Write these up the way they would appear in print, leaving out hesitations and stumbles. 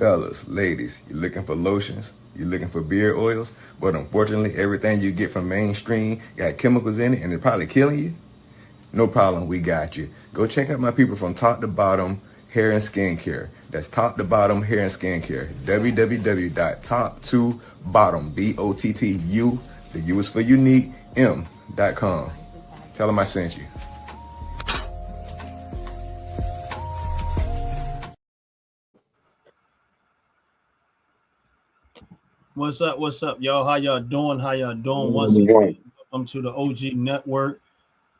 Fellas, ladies, you looking for lotions? You looking for beard oils? But unfortunately, everything you get from mainstream got chemicals in it and it's probably killing you? No problem, we got you. Go check out my people from Top to Bottom Hair and Skincare. That's Top to Bottom Hair and Skincare. www.top2bottom, BOTTU, the U is for unique, M.com. Tell them I sent you. What's up, y'all? How y'all doing? Once again, welcome to the OG Network.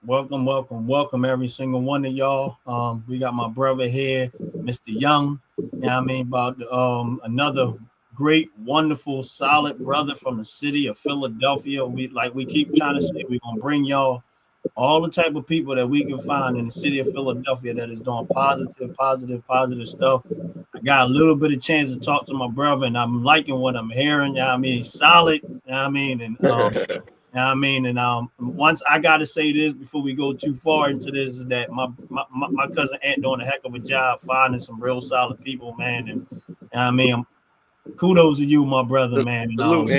Welcome every single one of y'all. We got my brother here, Mr. Young. About another great, wonderful, solid brother from the city of Philadelphia. We keep trying to say, we're gonna bring y'all all the type of people that we can find in the city of Philadelphia that is doing positive stuff. I got a little bit of chance to talk to my brother, and I'm liking what I'm hearing. He's solid. Once I got to say this before we go too far into this is that my cousin Ant doing a heck of a job finding some real solid people, man. And kudos to you, my brother, man. Salute.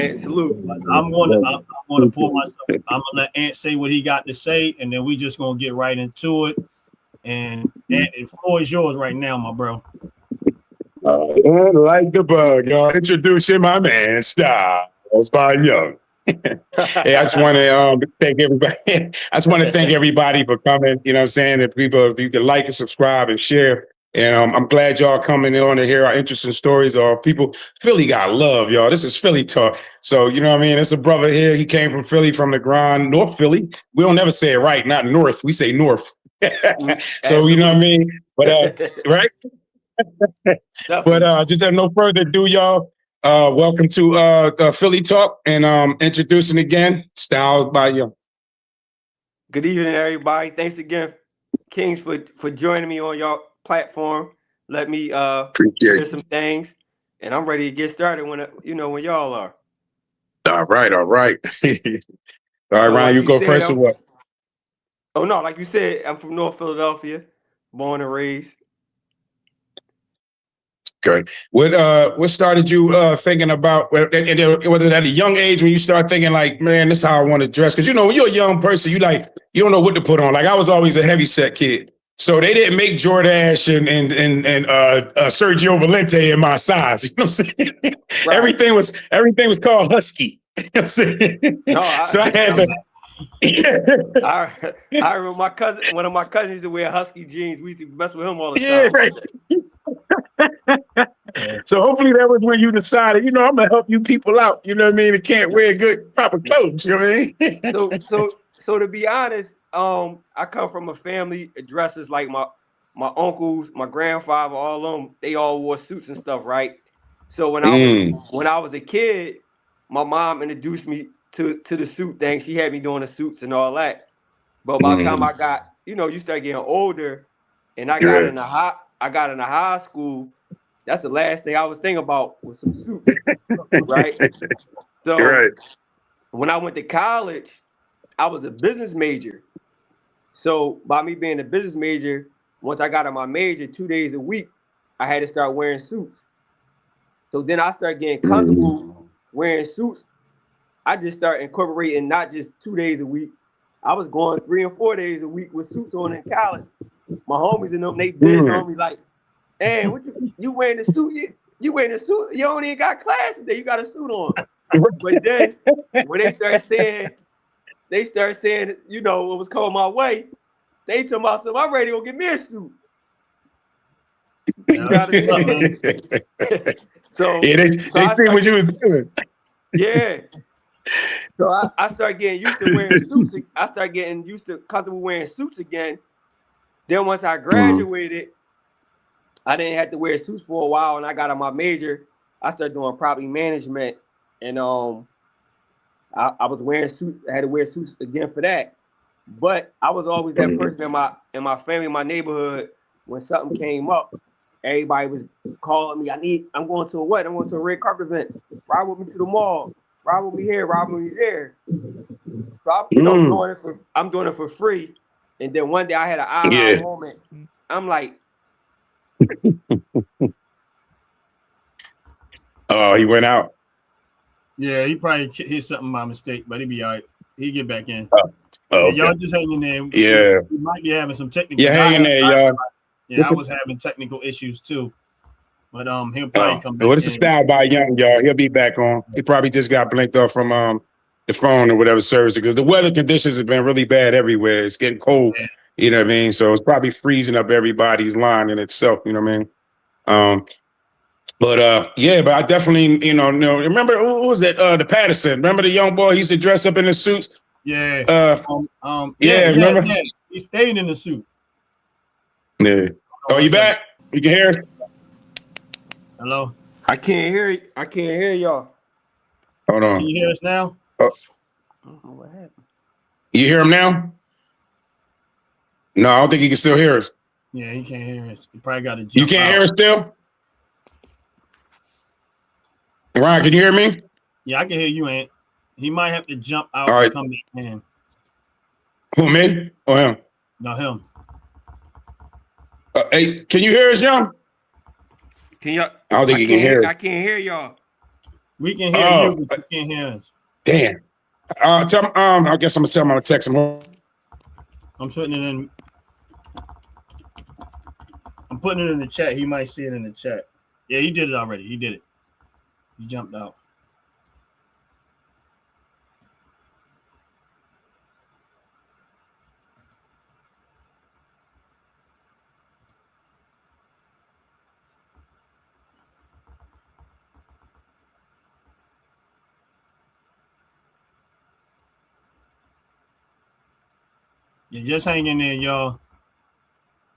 I'm gonna pull myself. I'm gonna let Ant say what he got to say, and then we just gonna get right into it. And Ant, the floor is yours right now, my bro. Like the bug, y'all. Introducing my man, Styles by Young. Hey, I just want to thank everybody. I just want to thank everybody for coming. You know what I'm saying? If you can like and subscribe and share. And I'm glad y'all coming on to hear our interesting stories. Or people, Philly got love, y'all. This is Philly talk. So, you know what I mean? It's a brother here. He came from Philly, from the grind, North Philly. We don't never say it right, not North. We say North. So, you know what I mean? But, right? But just have no further ado, y'all. Welcome to Philly Talk, and introducing again, Styles by Young. Good evening, everybody. Thanks again, Kings, for joining me on your platform. Let me share some things, and I'm ready to get started when y'all are. All right. All right, Ryan, like you go first or what? Oh no, like you said, I'm from North Philadelphia, born and raised. Good. What started you thinking about? Was it at a young age when you start thinking like, man, this is how I want to dress? Because when you're a young person, you don't know what to put on. Like I was always a heavy set kid, so they didn't make Jordache and Sergio Valente in my size. You know what I'm saying? Right. Everything was called husky. You know what I'm saying? So I had to. I remember one of my cousins used to wear husky jeans. We used to mess with him all the time. Yeah, right. So hopefully that was when you decided, I'm gonna help you people out. You know what I mean? It can't wear good proper clothes. You know what I mean? So to be honest, I come from a family dresses like my uncles, my grandfather, all of them. They all wore suits and stuff, right? So when I was a kid, my mom introduced me to the suit thing. She had me doing the suits and all that. But by the time I got, you start getting older, and I got into high school. That's the last thing I was thinking about was some suits, right? So when I went to college, I was a business major. So by me being a business major, once I got in my major, 2 days a week, I had to start wearing suits. So then I started getting comfortable wearing suits. I just started incorporating not just 2 days a week. I was going 3 and 4 days a week with suits on in college. My homies and them, they been on me like, hey, what you wearing the suit? You wearing the suit? You don't even got class today. You got a suit on. But then when they start saying, what was coming my way, they told myself, I'm ready to go get me a suit. So they see what you was doing. Yeah. So I started getting used to wearing suits. I started getting used to comfortable wearing suits again. Then once I graduated, I didn't have to wear suits for a while, and I got on my major. I started doing property management, and I was wearing suits. I had to wear suits again for that. But I was always that person in my family, my neighborhood. When something came up, everybody was calling me. I'm going to a what? I'm going to a red carpet event. Ride with me to the mall. Ride with me here. Ride with me there. So I'm doing it for free. And then one day I had an aha moment. I'm like, Oh, he went out. Yeah, he probably hit something by mistake, but he'll be all right. He'll get back in. Oh, Yeah, okay. y'all just hang in there. Yeah. We might be having some technical. Yeah, hang in there, y'all. Yeah, I was having technical issues too. But he'll probably come back. Well, it's a style by Young, y'all. He'll be back on. He probably just got blinked off from the phone or whatever service, because the weather conditions have been really bad everywhere. It's getting cold. Yeah. You know what I mean? So it's probably freezing up everybody's line in itself. You know what I mean? But I definitely, remember who was that? The Patterson. Remember the young boy? He used to dress up in the suits. Yeah. Remember? Yeah. He stayed in the suit. Yeah. Oh, you back? You can hear us? Hello. I can't hear you. I can't hear y'all. Hold on. Can you hear us now? I don't know what happened. You hear him now? No, I don't think he can still hear us. Yeah, he can't hear us. He probably got to jump You can't out. hear us still? Ryan, can you hear me? Yeah, I can hear you, Ant. He might have to jump out All right. and come back in. Who, me or him? No, him. Hey, can you hear us, Young? Can y'all? I don't think he can hear. I can't hear y'all. We can hear you, but you can't hear us. Damn. Tell him, I guess I'm gonna tell him. I'm gonna text him. I'm putting it in. I'm putting it in the chat. He might see it in the chat. Yeah, he did it already. He did it. He jumped out. Yeah, just hang in there, y'all.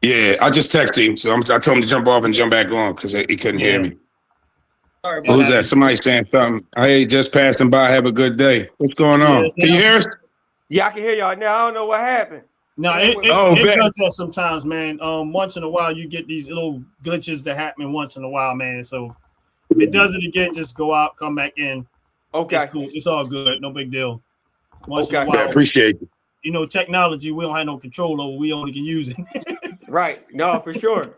Yeah, I just texted him, so I told him to jump off and jump back on because he couldn't hear me. Sorry about Who's that? Somebody saying something. Hey, just passing by. Have a good day. What's going on? Yeah, Can you hear us? Yeah, I can hear y'all now. I don't know what happened. No, it does that sometimes, man. Once in a while, you get these little glitches that happen once in a while, man. So if it does it again, just go out, come back in. Okay. It's cool. It's all good. No big deal. Once in a Okay. while, Yeah, appreciate you. you know, technology we don't have no control over. We only can use it. Right. No, for sure.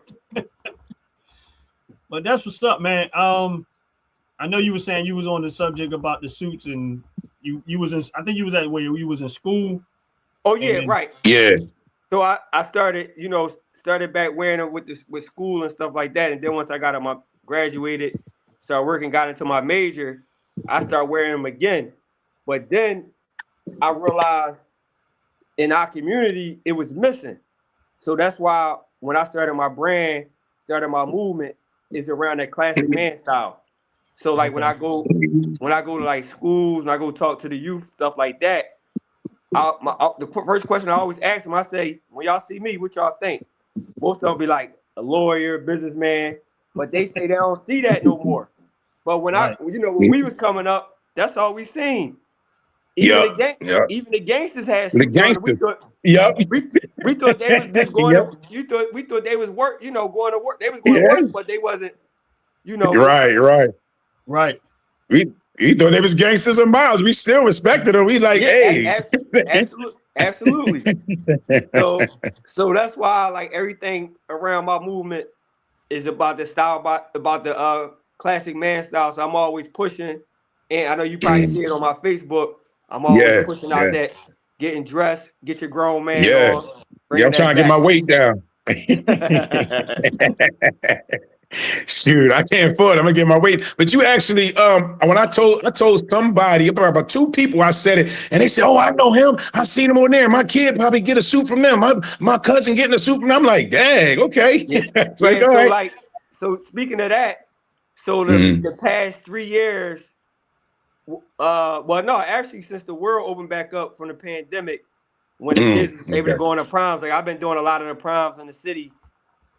But that's what's up, man. I know you were saying you was on the subject about the suits, and you was in. I think you was at where you was in school. Oh yeah, And- right. Yeah. So I started, started back wearing them with school and stuff like that. And then once I got graduated, started working, got into my major, I started wearing them again. But then I realized in our community, it was missing. So that's why when I started my brand, started my movement, is around that classic man style. So like when I go to like schools, when I go talk to the youth, stuff like that, the first question I always ask them, I say, when y'all see me, what y'all think? Most of them be like a lawyer, businessman, but they say they don't see that no more. But when when we was coming up, that's all we seen. Even the gangsters had the gangsters. We thought they was just going to, we thought they was work, going to work. They was going to work, but they wasn't, Right. We thought they was gangsters and miles. We still respected them. We like, hey. Absolutely. So that's why like everything around my movement is about the style, about the classic man style. So I'm always pushing, and I know you probably see it on my Facebook. I'm always pushing out that getting dressed, get your grown man on. I'm trying to get my weight down. Shoot, I can't afford it. I'm gonna get my weight. But you actually, when I told somebody, about two people, I said it, and they said, "Oh, I know him. I seen him on there. My kid probably get a suit from them. My cousin getting a suit from them." I'm like, "Dang, okay." It's like, all right. So speaking of that, so the past 3 years, actually since the world opened back up from the pandemic, when the kids was able to go on the proms, like I've been doing a lot of the proms in the city.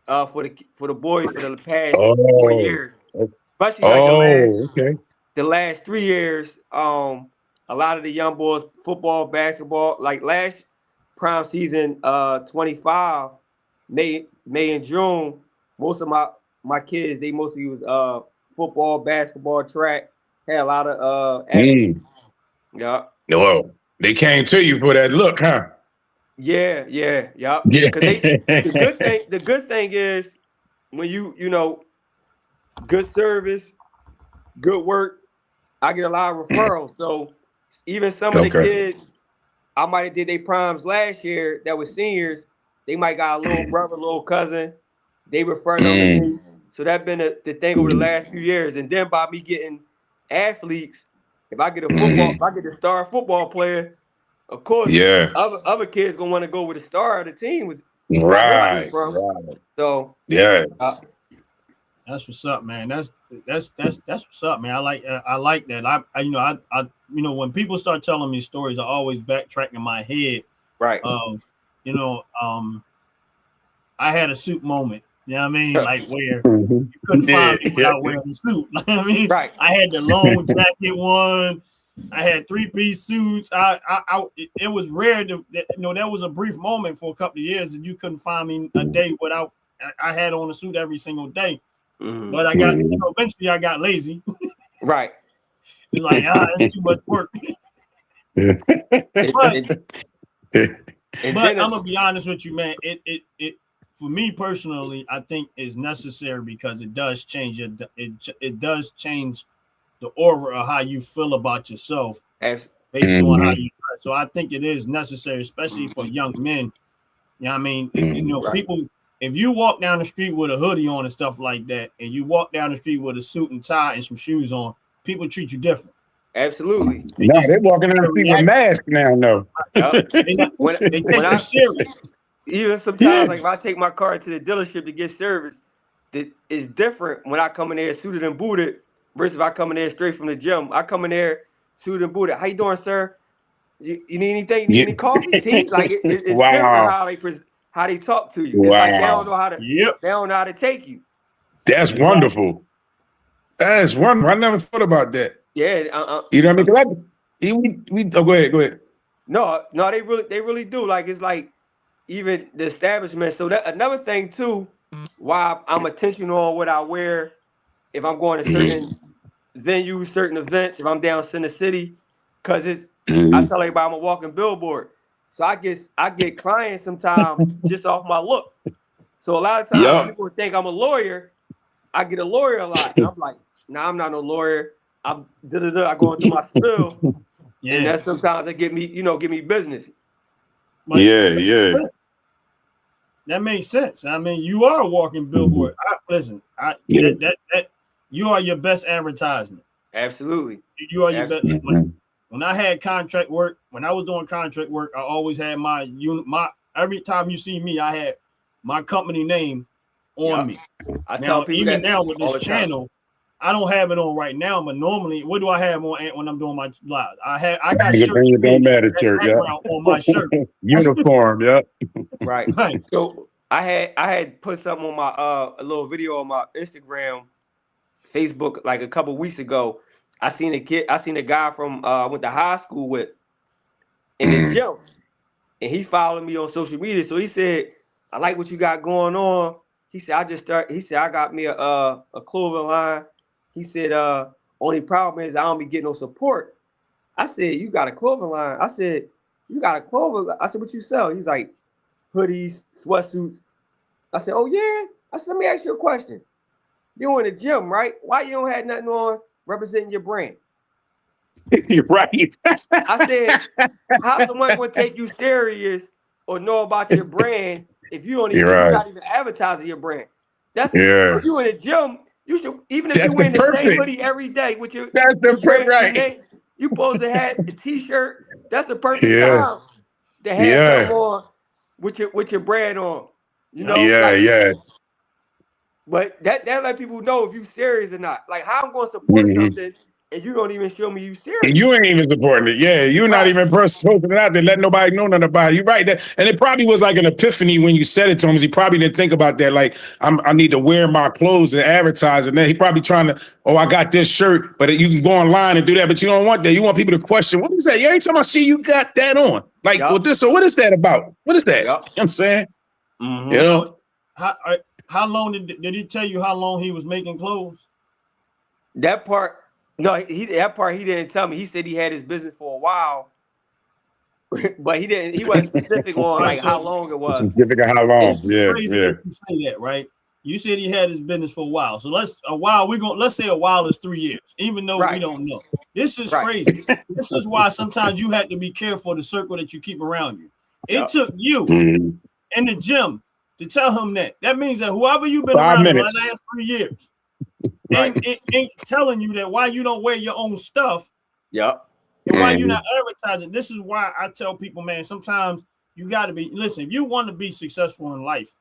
For the boys for the past 4 years, especially the last 3 years. A lot of the young boys, football, basketball, like last prime season, 25, May and June. Most of my kids, they mostly was football, basketball, track. Had a lot of yeah. No, they came to you for that look, huh? Yeah. The good thing is when you good service, good work, I get a lot of referrals. So even some of the kids I might have did their primes last year that was seniors, they might got a little brother, little cousin, they refer them to me. So that's been the thing over the last few years. And then by me getting athletes, if I get a football, if I get the star football player, of course, other kids gonna want to go with the star of the team with right. So that's what's up, man. That's what's up, man. I like that. I when people start telling me stories, I always backtrack in my head. Right. I had a suit moment. You know what I mean? Like where you couldn't find me without wearing a suit. Like, I mean, right. I had the long jacket one. I had 3-piece suits. It was rare that was a brief moment for a couple of years that you couldn't find me a day without. I had on a suit every single day. But I got eventually I got lazy. Right. It's like it's too much work. But I'm gonna be honest with you, man. It for me personally, I think is necessary because it does change it does change the aura of how you feel about yourself based on how you dress. So I think it is necessary, especially for young men. You know what I mean? People, if you walk down the street with a hoodie on and stuff like that, and you walk down the street with a suit and tie and some shoes on, people treat you different. Absolutely. They're walking down the street with masks now, no. They take you serious. Even sometimes, like if I take my car to the dealership to get service, it's different when I come in there suited and booted versus if I come in there straight from the gym. I come in there suited and booted. How you doing, sir? You need anything? You need any coffee, tea? Like it's different how they talk to you. It's like they don't know how to. They don't know how to take you. That's wonderful. That's wonderful. I never thought about that. Yeah. You know what I mean? Go ahead. No, they really do. Like it's like even the establishment. So that another thing too, why I'm intentional on what I wear if I'm going to certain venues, certain events, if I'm down Center City, because it's I tell everybody I'm a walking billboard. So I get clients sometimes just off my look. So a lot of times people think I'm a lawyer. I get a lawyer a lot. And I'm like, nah, I'm not no lawyer. I go into my spill. And that's sometimes they give me business. But that makes sense. I mean, you are a walking billboard. You are your best advertisement. Absolutely. You are your best. When I had contract work, when I was doing contract work, I always had my every time you see me, I had my company name on me. Now with this channel, I don't have it on right now, but normally, what do I have on when I'm doing my live? I got shirts on my shirt. Uniform, Right. So I had put something on my a little video on my Instagram, Facebook like a couple weeks ago. I seen a guy from went to high school with in the gym, and he followed me on social media. So he said, "I like what you got going on." He said, I got me a clothing line. He said, only problem is I don't be getting no support. I said, you got a clothing line? I said, you got a clothing line? I said, what you sell? He's like, hoodies, sweatsuits. I said, oh yeah? I said, let me ask you a question. You in the gym, right? Why you don't have nothing on representing your brand? You're right. I said, how someone gonna take you serious or know about your brand if you don't even you're not even advertising your brand? That's if you in the gym. You should, even if you wear the same hoodie every day with your brand, you supposed to have a t-shirt. That's the perfect time to have something on with your brand on. You know? But that let people know if you serious or not. Like how I'm gonna support something and you don't even show me you serious. You ain't even supporting it. Yeah, you're not even posting it out there, letting nobody know nothing about it. You're right. And it probably was like an epiphany when you said it to him. He probably didn't think about that. Like, I need to wear my clothes and advertise. And then he probably trying to, I got this shirt, but you can go online and do that. But you don't want that. You want people to question, what is that? Every time I see you got that on. Like, what is that about? What is that? You know what I'm saying? Mm-hmm. You know? How long did he tell you how long he was making clothes? That part. No, he didn't tell me. He said he had his business for a while, but he wasn't specific on like how long it was. Specific on how long. It's crazy that you say that, right? You said he had his business for a while. So let's say a while is 3 years, even though we don't know. This is crazy. This is why sometimes you have to be careful of the circle that you keep around you. It took you in the gym to tell him that. That means that whoever you've been around for the last 3 years ain't telling you that why you don't wear your own stuff. Yep. And why you're not advertising. This is why I tell people, man, sometimes you got to be, listen, if you want to be successful in life,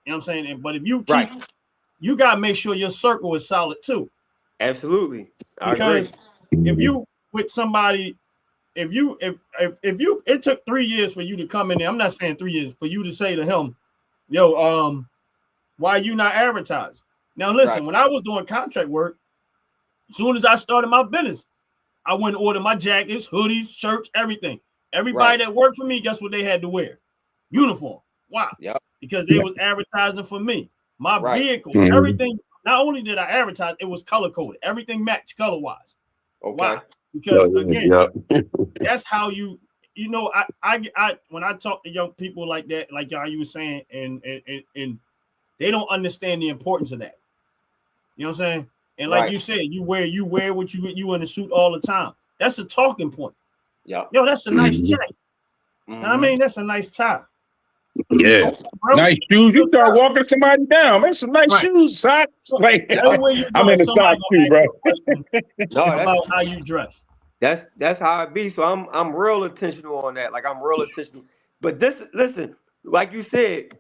you know what I'm saying? But if you keep, you got to make sure your circle is solid too. Absolutely. Because if you with somebody, if you, it took 3 years for you to come in there. I'm not saying 3 years for you to say to him, yo, why you not advertising? Now, listen, when I was doing contract work, as soon as I started my business, I went and ordered my jackets, hoodies, shirts, everything. Everybody that worked for me, guess what they had to wear? Uniform. Why? Because they was advertising for me. My vehicle, everything. Not only did I advertise, it was color coded. Everything matched color wise. Why? Because again, that's how you know. I when I talk to young people like that, like y'all you were saying, and they don't understand the importance of that. You know what I'm saying? And like you said, you wear what you in a suit all the time. That's a talking point. Yo, that's a nice check. I mean, that's a nice tie. Yeah, nice shoes. You start walking somebody down, man. Some nice shoes, socks. Like, I'm in the socks too, bro. About how you dress. That's how it be. So I'm real intentional on that. Like I'm real intentional. But listen, like you said,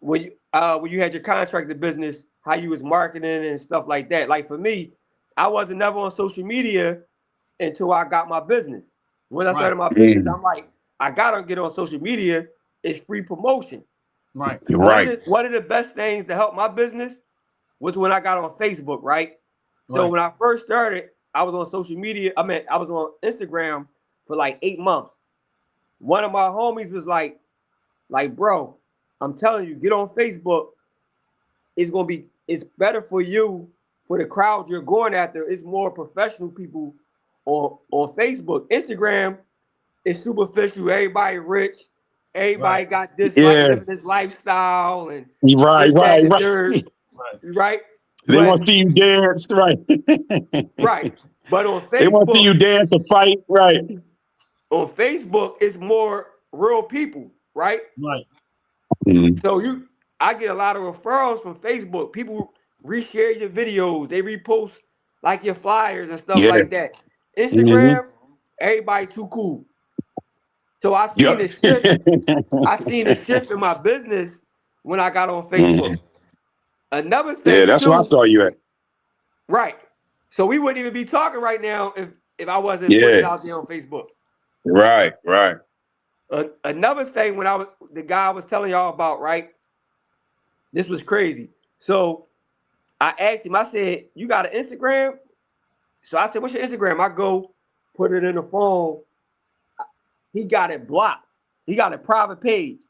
when you had your contractor business, how you was marketing and stuff like that. Like for me, I wasn't never on social media until I got my business. When I started my business, I'm like, I gotta get on social media. It's free promotion. Right. One of the best things to help my business was when I got on Facebook, right? So when I first started, I was on social media. I was on Instagram for like 8 months. One of my homies was like, bro, I'm telling you, get on Facebook. It's better for you, for the crowd you're going after. It's more professional people on Facebook. Instagram is superficial. Everybody rich. Everybody got this this lifestyle and right. They want to see you dance, right? But on Facebook, they want to see you dance or fight, right? On Facebook, it's more real people, right? Right. So I get a lot of referrals from Facebook. People reshare your videos, they repost like your flyers and stuff like that. Instagram, everybody too cool. So I seen this shift. I seen this shift in my business when I got on Facebook. Another thing, yeah, that's where I saw you at. Right. So we wouldn't even be talking right now if I wasn't putting it out there on Facebook. Right. Another thing, the guy I was telling y'all about, right? This was crazy. So I asked him. I said, "You got an Instagram?" So I said, "What's your Instagram?" I go put it in the phone. He got it blocked. He got a private page.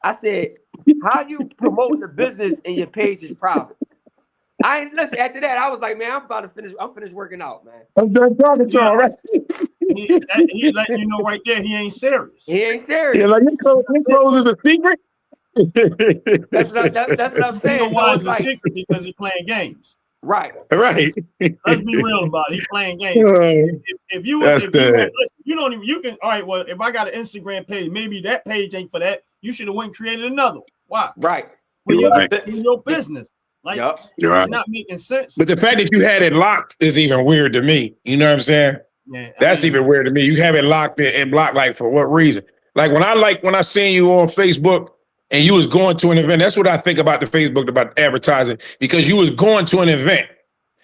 I said, how you promote the business and your page is private? I ain't listen. After that, I was like, man, I'm finished working out, man. I'm done talking to him, right? He letting you know right there, he ain't serious. He ain't serious. Yeah, like your clothes is a secret. That's what I'm saying. You know why it's a secret? Because he's playing games. Right. Let's be real about it. He's playing games. You don't even, you can, all right, well, if I got an Instagram page, maybe that page ain't for that. You should have went and created another one. Why? Right. For your business. Like, you're not making sense. But the fact that you had it locked is even weird to me. You know what I'm saying? Yeah, That's even weird to me. You have it locked and blocked, like, for what reason? Like, when I seen you on Facebook, and you was going to an event. That's what I think about the Facebook, about advertising, because you was going to an event.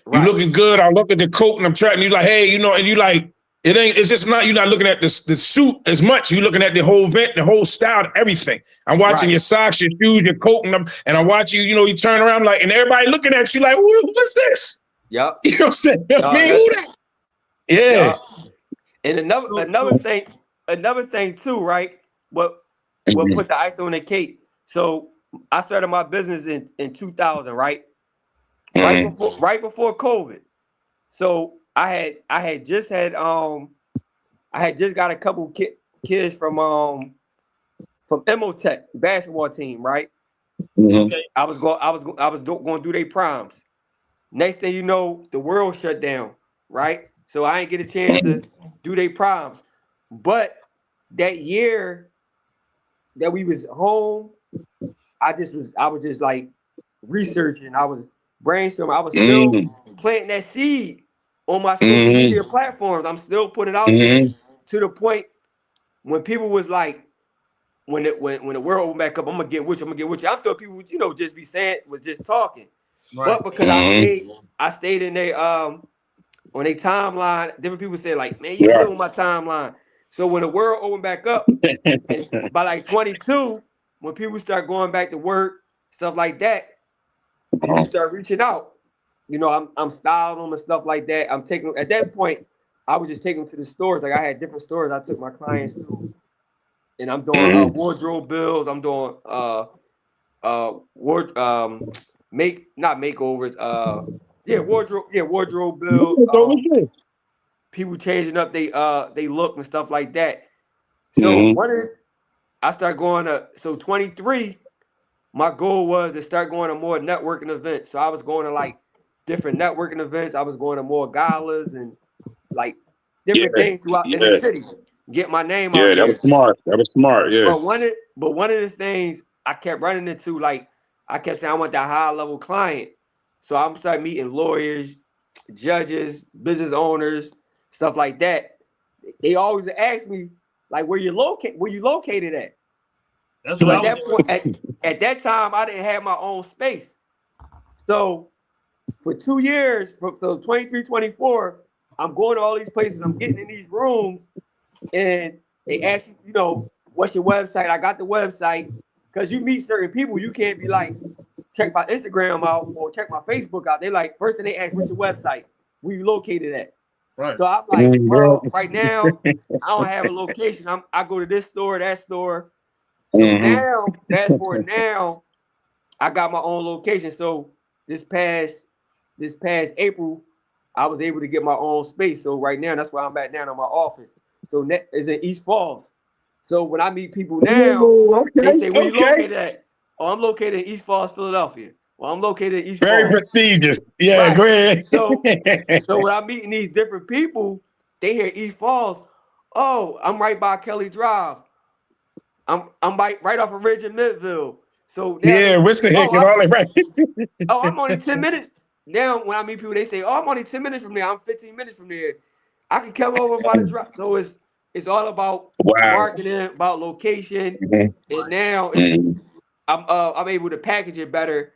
Right. You looking good. I look at the coat and I'm trying. You like, hey, and you like, it's just not, you're not looking at the suit as much. You're looking at the whole event, the whole style, everything. I'm watching your socks, your shoes, your coat, and I watch you, you turn around like, and everybody looking at you like, what's this? Yep. You know what I'm saying? Who that? Yeah. And another thing too, right? What put the ice on the cake? So I started my business in 2000, right? Right before COVID. So I had just got a couple kids from Emotech basketball team, right? Okay. I was going through their primes. Next thing you know, the world shut down, right? So I didn't get a chance to do their primes. But that year that we was home, I was just like researching. I was brainstorming. I was still planting that seed on my social media platforms. I'm still putting it out there to the point when people was like, when the world opened back up, I'm gonna get with you. I'm thought people, just be saying, was just talking. Right. But because I stayed in their on their timeline, different people say like, man, you still on my timeline. So when the world opened back up, and by like 22, when people start going back to work, stuff like that, people start reaching out. I'm styling them and stuff like that. I'm taking at that point, I was just taking them to the stores. Like I had different stores I took my clients to, and I'm doing wardrobe builds. I'm doing wardrobe builds. People changing up they look and stuff like that. So I start going to 23. My goal was to start going to more networking events. So I was going to like different networking events. I was going to more galas and like different things throughout in the city. Get my name out there. That was smart. That was smart. Yeah. But one of the things I kept running into, like I kept saying I want that high level client. So I'm starting meeting lawyers, judges, business owners, stuff like that. They always ask me, like, where you located at? That's So what at that time, I didn't have my own space. So for 2 years, so 23, 24, I'm going to all these places. I'm getting in these rooms, and they ask you, what's your website? I got the website. Because you meet certain people, you can't be like, check my Instagram out or check my Facebook out. They like, first thing they ask, what's your website? Where you located at? Right. So I'm like, well, right now, I don't have a location. I go to this store, that store. So now, fast forward now, I got my own location. So this past April, I was able to get my own space. So right now, that's where I'm at now in my office. So it's in East Falls. So when I meet people now, they say, where you located at? Oh, I'm located in East Falls, Philadelphia. Well, I'm located in East Falls. Very prestigious. Yeah, go ahead. So when I'm meeting these different people, they hear East Falls. Oh, I'm right by Kelly Drive. I'm right off of Ridge and Midville. So now Winston Hick and all that, right? I'm only 10 minutes. Now when I meet people, they say, oh, I'm only 10 minutes from there. I'm 15 minutes from there. I can come over by the drive. So it's all about marketing, about location, and now I'm able to package it better.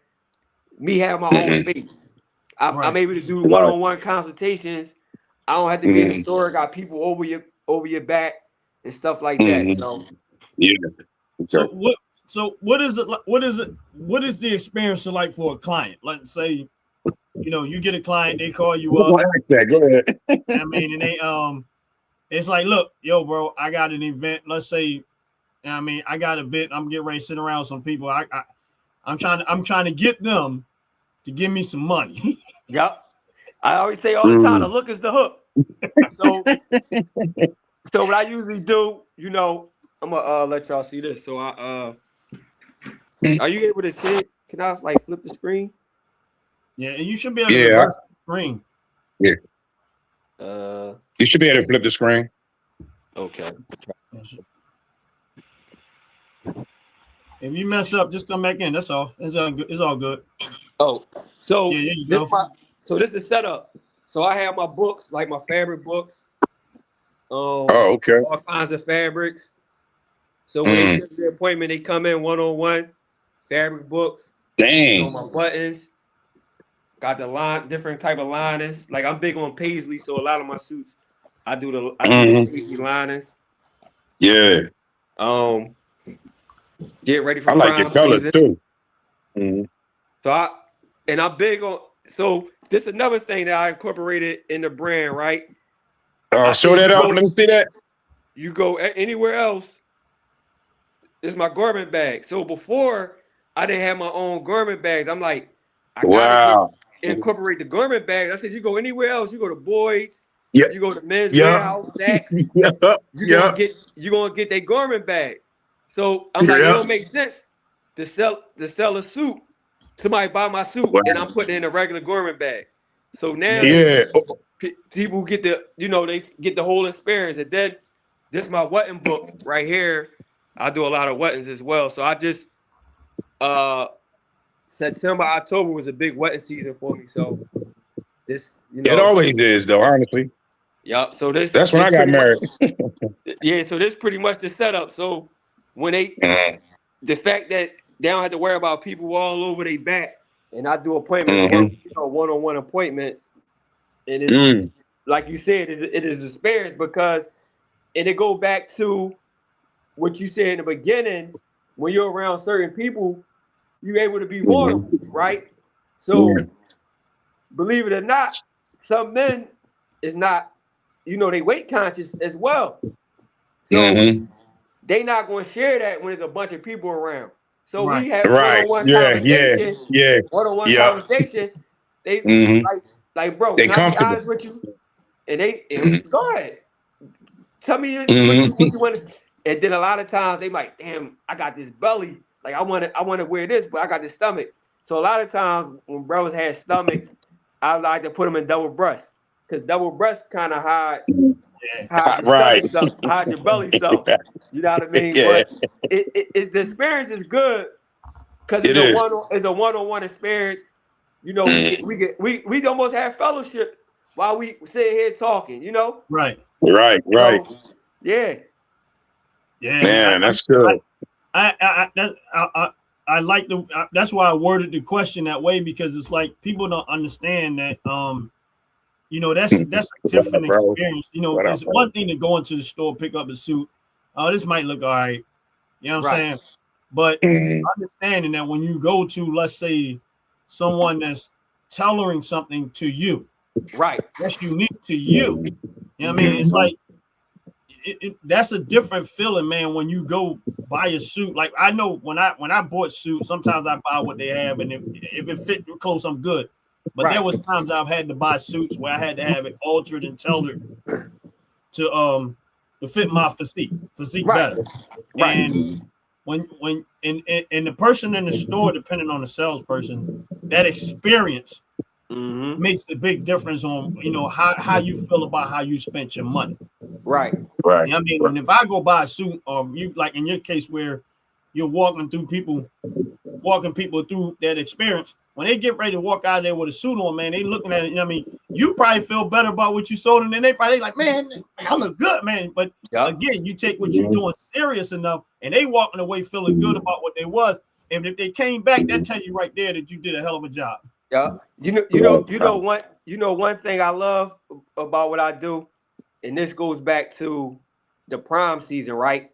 Me having my own space, I'm able to do one-on-one consultations. I don't have to be in the store. Got people over your back and stuff like that. So Okay. So what is it? What is the experience like for a client? Let's say, you get a client, they call you up. Go ahead. I mean, and they it's like, look, yo, bro, I got an event. Let's say, I got an event. I'm getting ready to sit around with some people. I'm trying to get them to give me some money. Yep. I always say all the time, the look is the hook. So what I usually do, I'm gonna let y'all see this. So are you able to see it? Can I like flip the screen? Yeah, and you should be able to reverse the screen. Yeah. You should be able to flip the screen. Okay. If you mess up, just come back in. That's all. It's all good. Oh, so this is the setup. So I have my books, like my fabric books. Okay. All kinds of fabrics. So when they get the appointment, they come in one-on-one. Fabric books. Dang. So my buttons. Got the different type of linings. Like I'm big on paisley, so a lot of my suits, I do the paisley linings. Yeah. Get ready for I like your colors too. So I'm big on. So this is another thing that I incorporated in the brand, right? Show that up. Let me see that. You go anywhere else. This is my garment bag. So before I didn't have my own garment bags. I'm like, I gotta incorporate the garment bags. I said, you go anywhere else, you go to Boyd's, you go to Men's Warehouse, Saks, you're gonna get that garment bag. So I'm like, it don't make sense to sell a suit. Somebody buy my suit Wow. and I'm putting it in a regular garment bag. So now Yeah. people get the, they get the whole experience. And then this my wedding book right here. I do a lot of weddings as well. So I just September, October was a big wedding season for me. So this, It always is, though, honestly. Yep. So That's when I got married. Yeah, so this pretty much the setup. So when the fact that they don't have to worry about people all over their back, and I do appointments, one-on-one appointments, and it's like you said, it is experience because, and it go back to what you said in the beginning, when you're around certain people, you're able to be vulnerable, right? So believe it or not, some men is not, they weight conscious as well. So they not going to share that when there's a bunch of people around. So we have one-on-one conversation. One-on-one conversation. They like, bro, they can I be comfortable honest with you? And go ahead. Tell me what you want to. And then a lot of times they like, damn, I got this belly. Like I want to wear this, but I got this stomach. So a lot of times when brothers had stomachs, I like to put them in double breast because double breast kind of hide your belly stuff. You know what I mean? Yeah. But the experience is good because it's a one-on-one experience. We almost have fellowship while we sit here talking. Right. So, yeah. Man, that's good. I like that's why I worded the question that way, because it's like people don't understand that that's a different experience. It's one thing to go into the store, pick up a suit. Oh, this might look all right. You know what I'm saying? But understanding that when you go to, let's say, someone that's tailoring something to you, right, that's unique to you. You know what I mean? It's like that's a different feeling, man, when you go buy a suit. Like I know when I bought suits, sometimes I buy what they have, and if it fit close, I'm good. But there was times I've had to buy suits where I had to have it altered and tailored to fit my physique better. And when the person in the store, depending on the salesperson, that experience makes the big difference on how you feel about how you spent your money. Right. You know what I mean? And if I go buy a suit, or you, like in your case where you're walking people through that experience, when they get ready to walk out of there with a suit on, man, they looking at it. You know what I mean? You probably feel better about what you sold, and then they probably like, man, I look good, man. But again, you take what you're doing serious enough, and they walking away feeling good about what they was. And if they came back, that tell you right there that you did a hell of a job. Yeah. One thing I love about what I do, and this goes back to the prom season, right?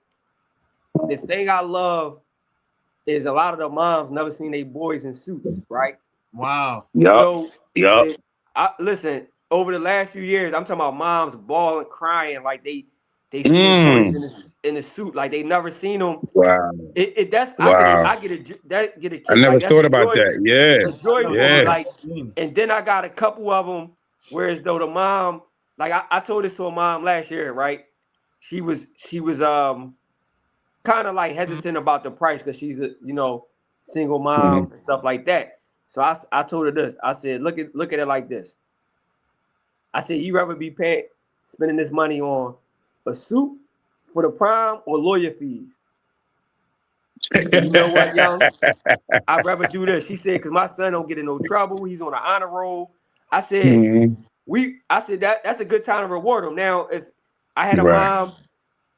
The thing I love is a lot of the moms never seen their boys in suits, right? Wow. Listen, over the last few years, I'm talking about moms bawling, crying, like they see their boys in the suit, like they never seen them. Wow. I get a kick. I never thought about that. Yeah. Like, and then I got a couple of them, whereas though the mom, like I told this to a mom last year, right? She was kind of like hesitant about the price because she's a single mom and stuff like that. So I told her this. I said, look at it like this. I said, you rather be spending this money on a suit for the prom or lawyer fees? You know what, young? I'd rather do this. She said, because my son don't get in no trouble. He's on an honor roll. I said, that's a good time to reward him. Now, if I had a mom,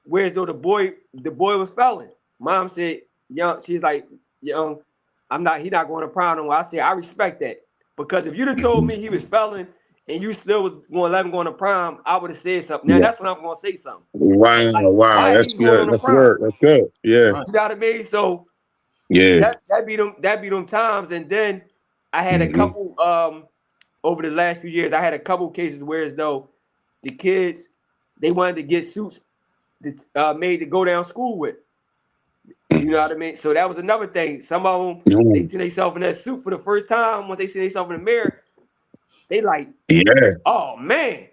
whereas though the boy was felon, mom said, young, she's like, young, he not going to prom no more. I said, I respect that. Because if you'd have told me he was felon and you still was going to let him go to prom, I would have said something. Now that's when I'm going to say something. Wow. That's good. That's good. That's good. Yeah. You know what I mean? So that be them times. And then I had a couple over the last few years, I had a couple cases where as though the kids, they wanted to get suits made to go down school with. You know what I mean? So that was another thing. Some of them, they see themselves in that suit for the first time. Once they see themselves in the mirror, they like, oh man.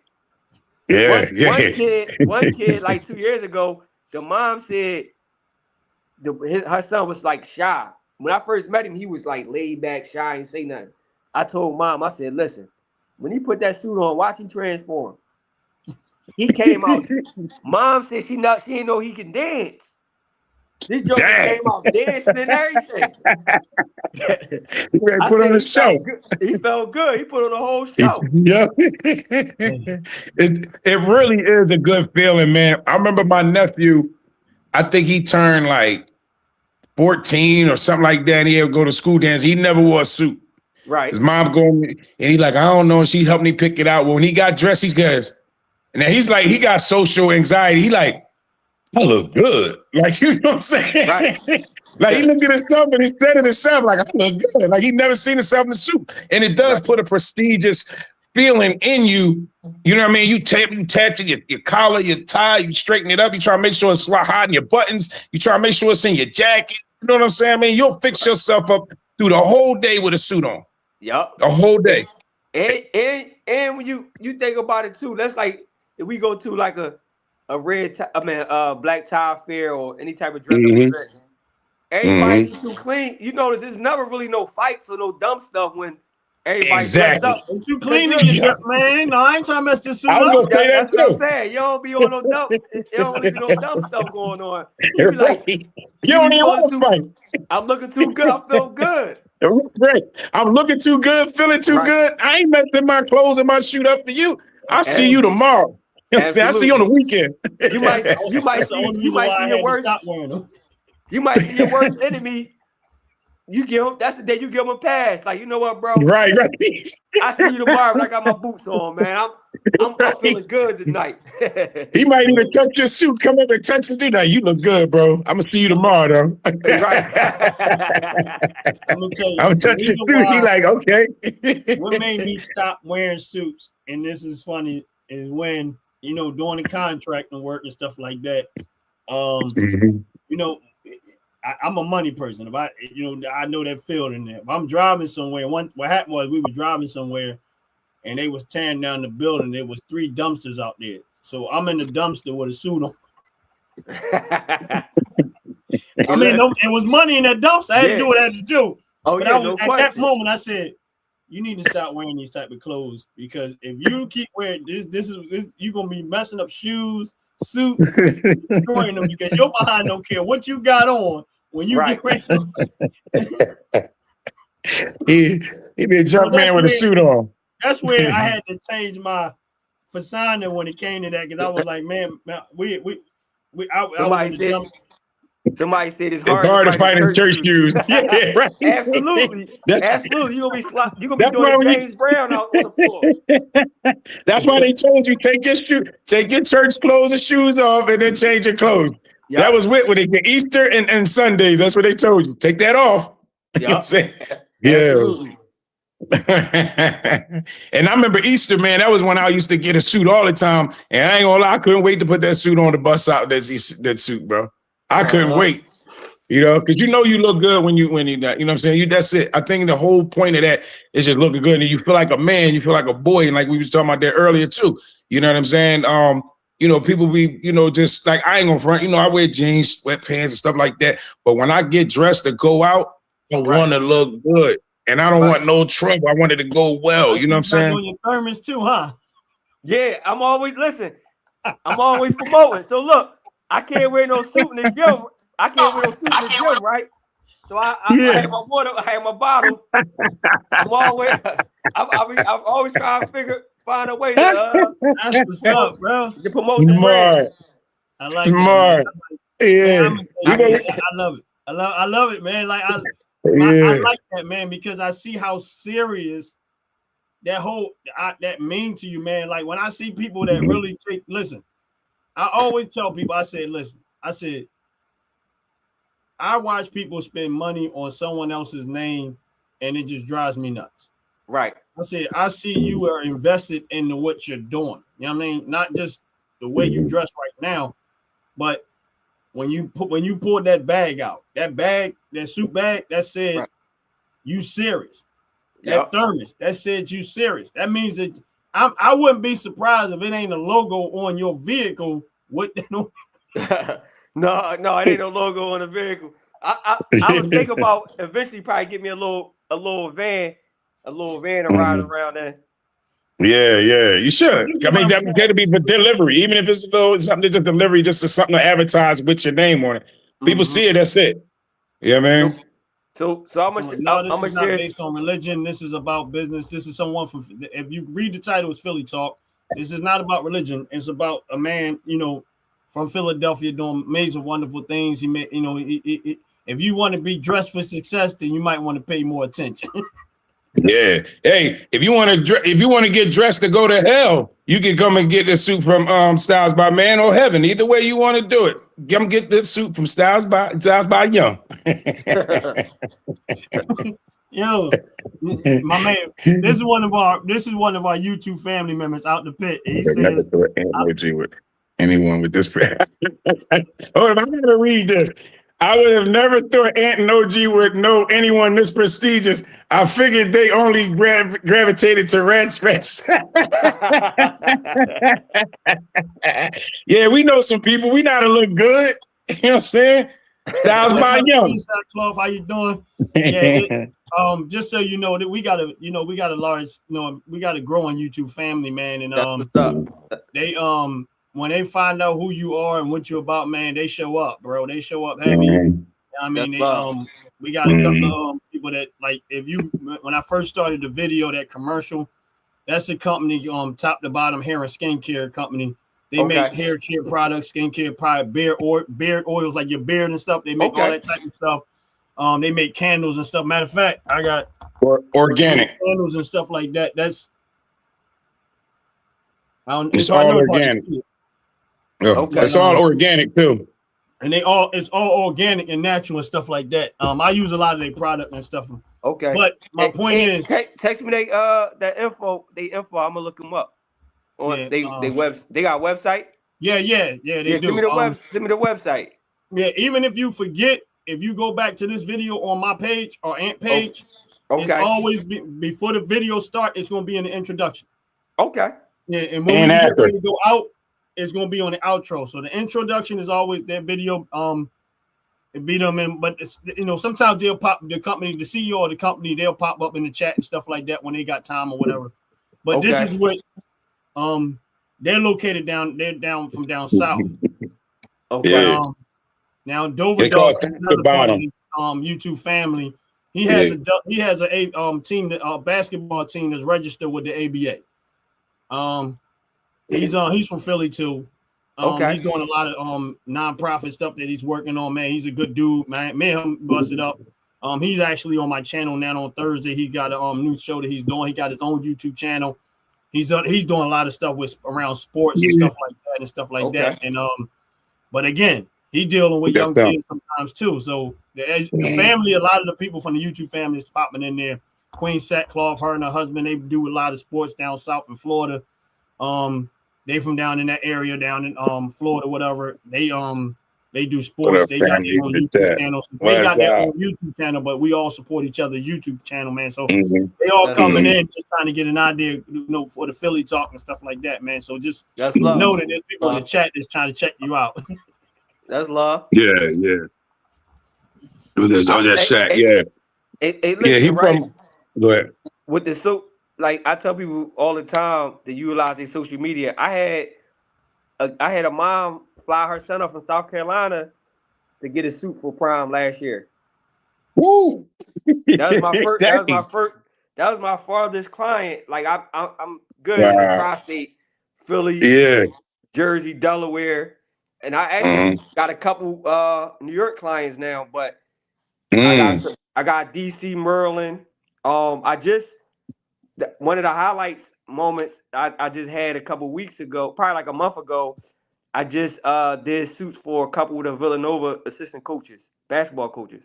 One kid like 2 years ago, the mom said her son was like shy. when I first met him, he was like laid back, shy, and say nothing. I told Mom, I said, listen, when he put that suit on, watch him transform. He came out. Mom said she didn't know he can dance. This joker came out dancing and everything. He put on a show. He felt good. He put on a whole show. Yeah. It really is a good feeling, man. I remember my nephew, I think he turned like 14 or something like that. And he would go to school dance. He never wore a suit. Right. His mom going, and he like, I don't know. And she helped me pick it out. Well, when he got dressed, he goes, and then he's like, he got social anxiety. He like, I look good. Like, you know what I'm saying? Right. Like, he looked at himself and he said to himself, like, I look good. Like, he never seen himself in the suit. And it does put a prestigious feeling in you. You know what I mean? You tattoo your collar, your tie, you straighten it up. You try to make sure it's hot in your buttons. You try to make sure it's in your jacket. You know what I'm saying? I mean, you'll fix yourself up through the whole day with a suit on. Yep. The whole day. And when you think about it too, that's like if we go to like a black tie affair or any type of dress up event. Everybody too clean. You notice there's never really no fights or no dumb stuff when everybody dressed up. You clean it, man. No, I ain't trying to mess this suit I was gonna say that That's too. what I'm saying. You don't be on no dumb. You don't be no dumb stuff going on. You be like, you don't even want to fight. I'm looking too good. I feel good. Right. I'm looking too good, feeling too good. I ain't messing my clothes and my shoot up for you. I'll see you tomorrow. You know what I'm saying? I'll see you on the weekend. You might see your worst. You might see your worst enemy. You give him. That's the day you give him a pass. Like, you know what, bro? Right. I see you tomorrow, but I got my boots on, man. I'm feeling good tonight. He might even touch your suit, come up and touch the dude. Now, you look good, bro. I'm gonna see you tomorrow, though. Right. I'm gonna tell you. I'm touching your suit. He like, okay. What made me stop wearing suits, and this is funny, is when, you know, doing the contracting work and stuff like that. You know, I'm a money person. If I know that field in there. If I'm driving somewhere, what happened was we were driving somewhere, and they was tearing down the building. There was 3 dumpsters out there. So I'm in the dumpster with a suit on. I mean, it was money in that dumpster. I had to do what I had to do. Oh, but at that moment, I said, you need to stop wearing these type of clothes, because if you keep wearing this you're gonna be messing up shoes, suits, destroying them, because your behind don't care what you got on when you get ready. He be a jump man with a suit on. That's where I had to change my persona when it came to that, because I was like, man, Somebody said it's hard to fight in church shoes. Yeah, right. Absolutely. Absolutely. You're gonna be doing James Brown out on the floor. That's why they told you take your church clothes and shoes off and then change your clothes. Yep. That was when they get Easter and Sundays. That's what they told you. Take that off. Yep. You know what I'm saying? Yeah. Absolutely. And I remember Easter, man, that was when I used to get a suit all the time. And I ain't gonna lie, I couldn't wait to put that suit on the bus out that suit, bro. I couldn't wait, you know, because you look good when you you know what I'm saying? That's it. I think the whole point of that is just looking good, and you feel like a man, you feel like a boy, and like we was talking about that earlier too. You know what I'm saying? You know, people be, you know, just like, I ain't gonna front, you know, I wear jeans, sweatpants and stuff like that. But when I get dressed to go out, I want to look good. And I don't want no trouble. I want it to go well. You know what I'm saying? On your thermos too, huh? Yeah, I'm always promoting. So look, I can't wear no suit in the gym. Right? So I have my water, I have my bottle. I'm always trying to find a way to that's what's up, bro. To promote the brand. I like smart. Yeah. I love it. I love it, man. Like I like that, man, because I see how serious that mean to you, man. Like when I see people that really listen, I always tell people, I said, I watch people spend money on someone else's name, and it just drives me nuts. Right. I said, I see you are invested in what you're doing. You know what I mean? Not just the way you dress right now, but when you pulled that bag out, that suit bag, that said you serious. That thermos, that said you serious. That means that I wouldn't be surprised if it ain't a logo on your vehicle. No, it ain't no logo on the vehicle. I was thinking about eventually probably get me a little van to ride around in. Yeah, you should. I mean, that'll be for delivery, even if it's a little something just delivery, just something to advertise with your name on it. People see it, that's it. You know what I mean? So I'm gonna this is not based on religion. This is about business. This is someone from. If you read the title, it's Philly Talk. This is not about religion. It's about a man, from Philadelphia doing amazing, wonderful things. He made, if you want to be dressed for success, then you might want to pay more attention. Yeah. Hey, if you want to get dressed to go to hell, you can come and get this suit from Styles by Man or Heaven. Either way you want to do it, come get this suit from Styles by Young. Yo, my man, this is one of our YouTube family members out the pit. He says, with anyone with this. Hold on, I'm gonna read this. I would have never thought Ant and OG would know anyone this prestigious. I figured they only gravitated to rats. Yeah, we know some people. We know how to look good. You know what I'm saying? Styles by Young. How you doing? Yeah. Just so you know that we got a large, we got a growing YouTube family, man. And they when they find out who you are and what you're about, man, they show up, bro. They show up heavy. I mean, we got a couple of people that, like, when I first started the video, that commercial, that's a company, top to bottom hair and skincare company. They make hair care products, skincare product, beard oils, like your beard and stuff. They make all that type of stuff. They make candles and stuff. Matter of fact, I got organic candles and stuff like that. It's all organic. It's all organic too. And it's all organic and natural and stuff like that. I use a lot of their product and stuff. Okay. But my point is, text me that info. I'm gonna look them up. On they got a website. Yeah, they do. Send me the website. Yeah, even if you forget, if you go back to this video on my page or Ant page, it's always before the video start. It's gonna be in the introduction. Okay. Yeah, and when we get ready to go out, it's gonna be on the outro. So the introduction is always that video. It beat them in, but it's, sometimes they'll pop the company, the CEO of the company, they'll pop up in the chat and stuff like that when they got time or whatever. But this is what they're located down. They're down south. Okay. Now Dover Dogs is another part of the YouTube family. He has a team, a basketball team that's registered with the ABA. He's from Philly too. He's doing a lot of nonprofit stuff that he's working on, man. He's a good dude, man. Me and him busted up. He's actually on my channel now on Thursday. He got a new show that he's doing. He got his own YouTube channel. He's doing a lot of stuff around sports and stuff like that. And but again, he dealing with young kids sometimes too. So the family, a lot of the people from the YouTube family is popping in there. Queen Sackcloth, her and her husband, they do a lot of sports down south in Florida. They from down in that area, down in Florida, whatever. They do sports. They got their own YouTube channel. They got their own YouTube channel, but we all support each other's YouTube channel, man. So they all coming in just trying to get an idea, for the Philly Talk and stuff like that, man. So just know that there's people in the chat that's trying to check you out. That's love. Yeah. There's on that chat, he from. Go ahead. With the like I tell people all the time to utilize their social media. I had a mom fly her son up from South Carolina to get a suit for prom last year. Woo! That was my first. That was my farthest client. Like I'm good in the tri-state, Philly, Jersey, Delaware, and I actually got a couple New York clients now. But I got DC, Maryland. One of the highlights moments I just had a couple weeks ago, probably like a month ago. I just did suits for a couple of the Villanova assistant coaches, basketball coaches.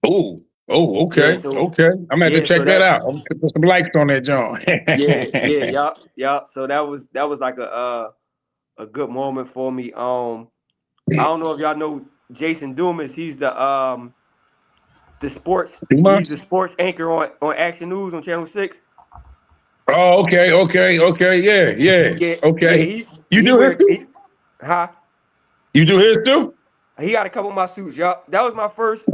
Oh, okay. Yeah, okay. I'm gonna have to check that out. I'm gonna put some likes on that, John. yeah. So that was like a good moment for me. I don't know if y'all know Jason Dumas. He's the sports. He's the sports anchor on Action News on Channel 6. Oh, okay. Yeah. Okay. You do his too? You do his too? He got a couple of my suits. Yup. That was my first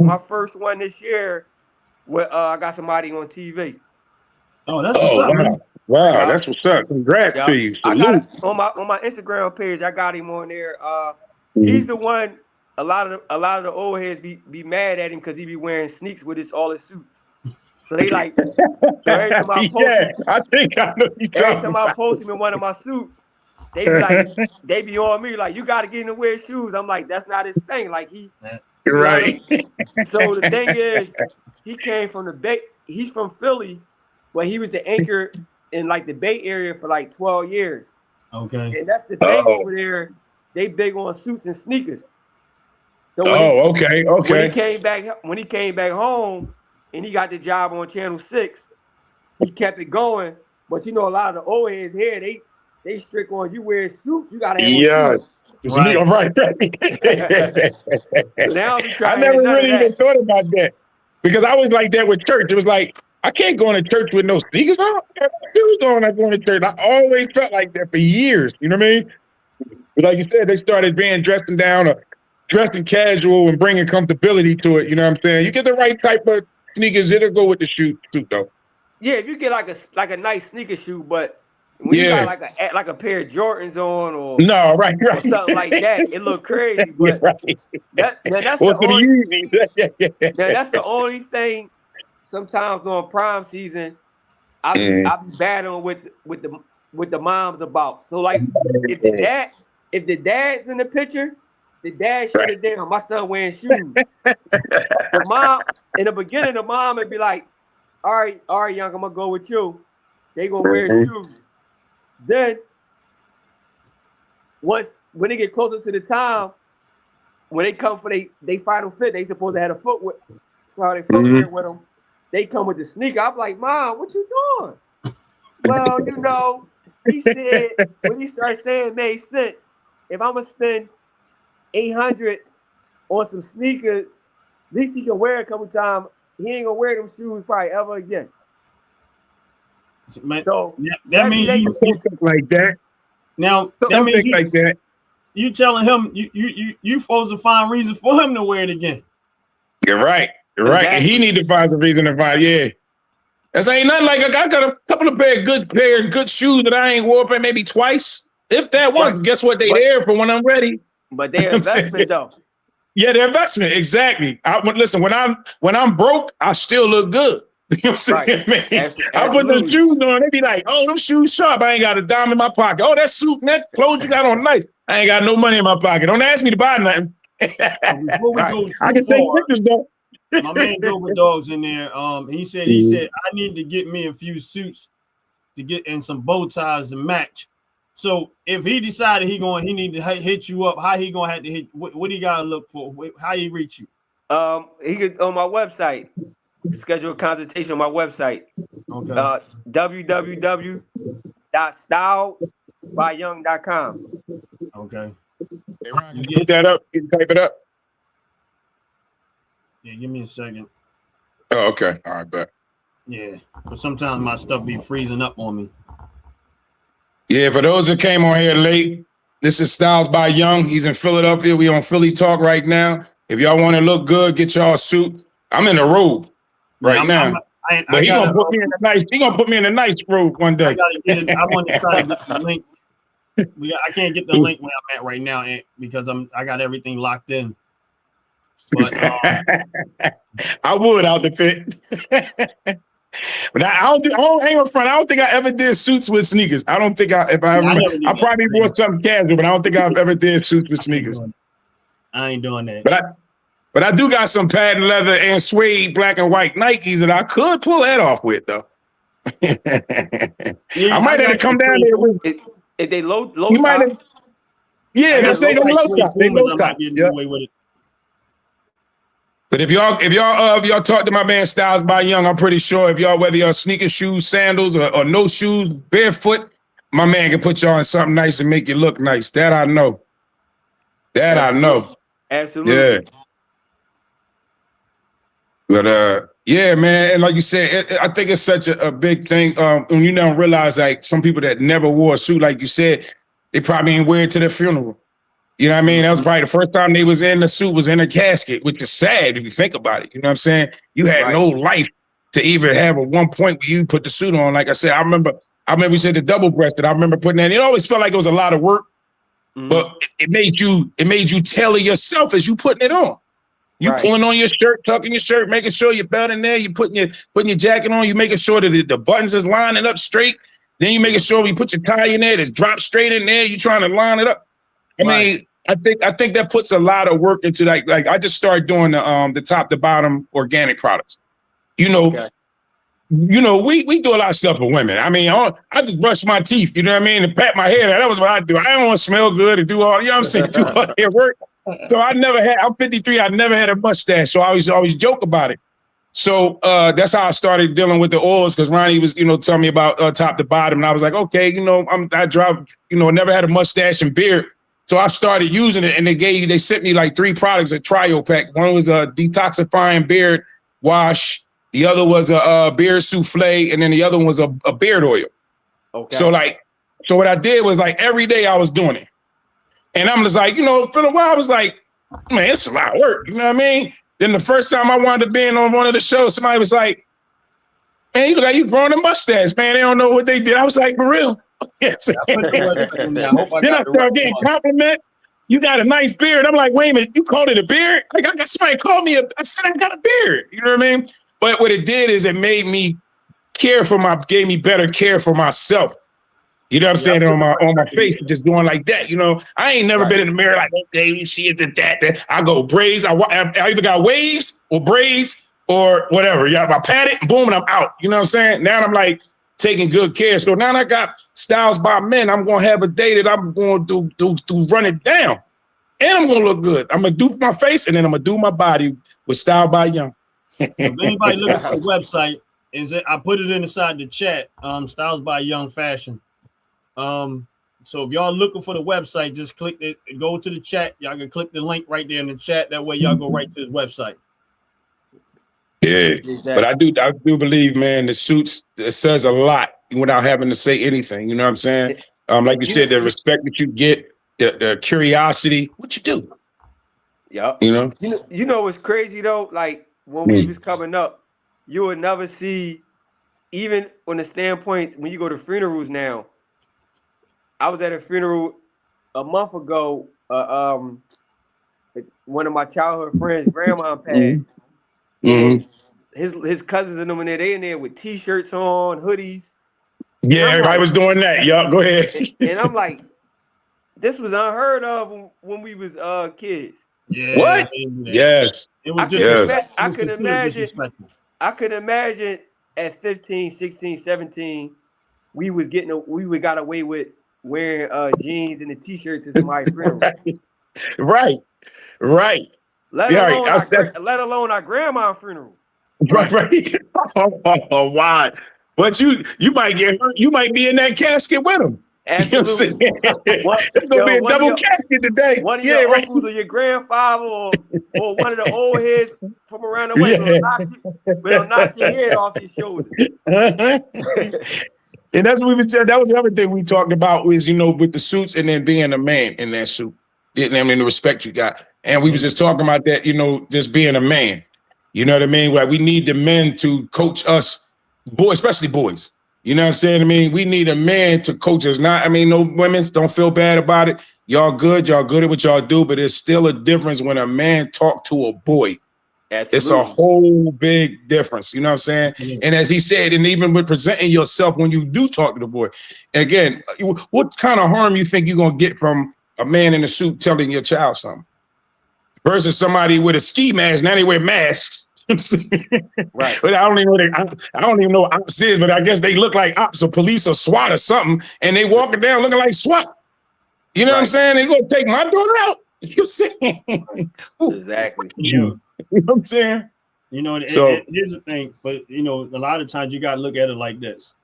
one this year where I got somebody on TV. Oh, that's what's up, man. Wow, Yup. that's what's up. Congrats Yup. to you. I got Salute. it on my Instagram page. I got him on there. He's the one. A lot of the old heads be mad at him because he be wearing sneaks with all his suits. So they like. So every time I post Yeah, him, I think I know you every talking time I about. post him in one of my suits, they be like, they be on me like, you got to get him to wear shoes. I'm like, that's not his thing. Like You're right. So the thing is, he came from the Bay. He's from Philly, but he was the anchor in like the Bay Area for like 12 years. Okay. And that's the thing over there. They big on suits and sneakers. So Okay. when he came back home and he got the job on Channel 6, he kept it going. But you know, a lot of the old heads here, they strict on you wear suits, you gotta have Yeah. suits. Right. Right. So now we I trying never none of really that. even thought about that because I was like that with church. It was like I can't go into church with no sneakers on. I got shoes on. I go into church. I always felt like that for years. You know what I mean? But like you said, they started being dressing down or dressing casual and bringing comfortability to it. You know what I'm saying? You get the right type of sneakers, it'll go with the suit though. Yeah, if you get like a nice sneaker shoe, but when you got like a pair of Jordans on or right. or something like that, it look crazy. But Right. that's Or the for the only Yeezys. that's the only thing. Sometimes during prime season, I be battling with the moms about. So like if the dad's in the picture, the dad shut it down. My son wearing shoes. The mom in the beginning, the mom would be like, all right, young, I'm gonna go with you. They gonna wear shoes. Then when they get closer to the time, when they come for they final fit, they supposed to have a footwear with them. They come with the sneaker. I'm like, Mom, what you doing? Well, you know, he said when he started saying it made sense. If I'm gonna spend $800 on some sneakers, at least he can wear it a couple times. He ain't gonna wear them shoes probably ever again. So that means Don't think like that. now that Don't means think like that. you telling him you supposed to find reasons for him to wear it again. You're right. You're right. And he need to find some reason to find. Yeah. That's ain't nothing like I got a couple of pair of good shoes that I ain't wore maybe twice. If that was, guess what? They there for when I'm ready. But they're investment though. Yeah, the investment, exactly. Listen, when I'm broke, I still look good. You know what I'm saying, man? I put them shoes on, they be like, oh, them shoes sharp. I ain't got a dime in my pocket. Oh, that suit and that clothes you got on nice. I ain't got no money in my pocket. Don't ask me to buy nothing. Before we go I can take pictures though. My man Dover Dogs in there. He said I need to get me a few suits to get and some bow ties to match. So if he decided he need to hit you up, how he gonna have to hit? What he gotta look for? How he reach you? He could on my website. Schedule a consultation on my website. Okay. www.styledbyyoung.com. Okay. Hey, Ron, you put that up. You can type it up. Yeah, give me a second. Oh, okay. All right, bet. Yeah, but sometimes my stuff be freezing up on me. Yeah, for those that came on here late, this is Styles by Young. He's in Philadelphia. We on Philly Talk right now. If y'all want to look good, get y'all a suit. I'm in a robe now. But he gonna put me in a nice. He gonna put me in a nice robe one day. I gotta get it. I want to try to get the link. I can't get the link where I'm at right now, because I got everything locked in. But, I would out the fit. But I don't think I ever did suits with sneakers. I don't think I probably wore something casual, but I don't think I've ever did suits with sneakers. I ain't doing that. But I do got some patent leather and suede black and white Nikes that I could pull that off with though. I might have to come down there with. If they low you might have. Yeah, let's say them low top. They low top. Yeah. But if y'all talk to my man Styles by Young, I'm pretty sure whether y'all sneaker shoes, sandals, or no shoes, barefoot, my man can put y'all in something nice and make you look nice. That I know. I know. Absolutely. Yeah. But yeah, man, and like you said, I think it's such a big thing. When you now realize like some people that never wore a suit, like you said, they probably ain't wear it to their funeral. You know what I mean? That was probably the first time they was in the suit, was in a casket, which is sad if you think about it. You know what I'm saying? You had no life to even have at one point where you put the suit on. Like I said, I remember you said the double breasted. I remember putting that. It always felt like it was a lot of work, but it made you tailor yourself as you putting it on. You pulling on your shirt, tucking your shirt, making sure your belt in there. You putting your jacket on. You making sure that the buttons is lining up straight. Then you making sure when you put your tie in there, it's dropped straight in there. You trying to line it up. I mean, I think that puts a lot of work into like I just started doing the top to bottom organic products. You know, we do a lot of stuff for women. I mean, I just brush my teeth, you know what I mean, and pat my hair. That was what I do. I don't want to smell good and do all, you know what I'm saying, do all that work. So I'm 53. I never had a mustache, so I always joke about it. So that's how I started dealing with the oils, because Ronnie was, telling me about top to bottom, and I was like, okay, I drive, never had a mustache and beard. So I started using it, and they sent me like 3 products, a trio pack. One was a detoxifying beard wash. The other was a beard souffle, and then the other one was a beard oil. Okay. So what I did was like every day I was doing it. And I'm just like, for a while I was like, man, it's a lot of work. You know what I mean? Then the first time I wanted to be on one of the shows, somebody was like, man, you look like you growing a mustache, man. They don't know what they did. I was like, for real? Yes. Then I started getting compliments. You got a nice beard. I'm like, wait a minute, you called it a beard? Like, I got somebody called me I said I got a beard. You know what I mean? But what it did is it made me gave me better care for myself. You know what I'm saying? On my face, just going like that. I ain't never been in the mirror like, okay, you see it, that. I go braids. I either got waves or braids or whatever. Yeah, I pat it, boom, and I'm out. You know what I'm saying? Now I'm like taking good care. So now I got Styles by Men. I'm gonna have a day that I'm going to do run it down, and I'm gonna look good. I'm gonna do my face, and then I'm gonna do my body with Style by Young. If anybody looking for the website, I put it inside the chat. Styles by Young Fashion. So if y'all looking for the website, just click it, go to the chat. Y'all can click the link right there in the chat. That way y'all go right to his website. Yeah, but I do believe, man, the suits, it says a lot without having to say anything. You know what I'm saying? Like you said, the respect that you get, the curiosity, what you do. Yeah. You know what's crazy though? Like when we was coming up, you would never see, even on the standpoint when you go to funerals now. I was at a funeral a month ago. One of my childhood friends' grandma passed. Mm-hmm. His cousins and them in there, they in there with t-shirts on, hoodies. Yeah, everybody was doing that. Y'all go ahead. And I'm like, this was unheard of when we was kids. Yeah. What? Yes. It was just I could imagine at 15, 16, 17, we got away with wearing jeans and the t-shirts at somebody's funeral. Right. Let alone our grandma's funeral. Right. Oh, why? But you might get hurt. You might be in that casket with them. Absolutely. It's gonna be a double casket today. One of your uncles or your grandfather or one of the old heads from around the way will knock your head off your shoulders. And that's what we said. That was the other thing we talked about was, with the suits and then being a man in that suit. I mean, the respect you got. And we was just talking about that, just being a man. You know what I mean? Like we need the men to coach us, boys, especially boys. You know what I'm saying? I mean, we need a man to coach us. No women, don't feel bad about it. Y'all good at what y'all do, but there's still a difference when a man talk to a boy. Absolutely. It's a whole big difference. You know what I'm saying? Mm-hmm. And as he said, and even with presenting yourself when you do talk to the boy, again, what kind of harm you think you're going to get from a man in a suit telling your child something versus somebody with a ski mask? Now they wear masks. Right. But I don't even know what ops is, but I guess they look like ops or police or SWAT or something, and they walking down looking like SWAT. You know what I'm saying? They gonna take my daughter out. You see? Exactly. You know what I'm saying? Here's the thing. For a lot of times you gotta look at it like this.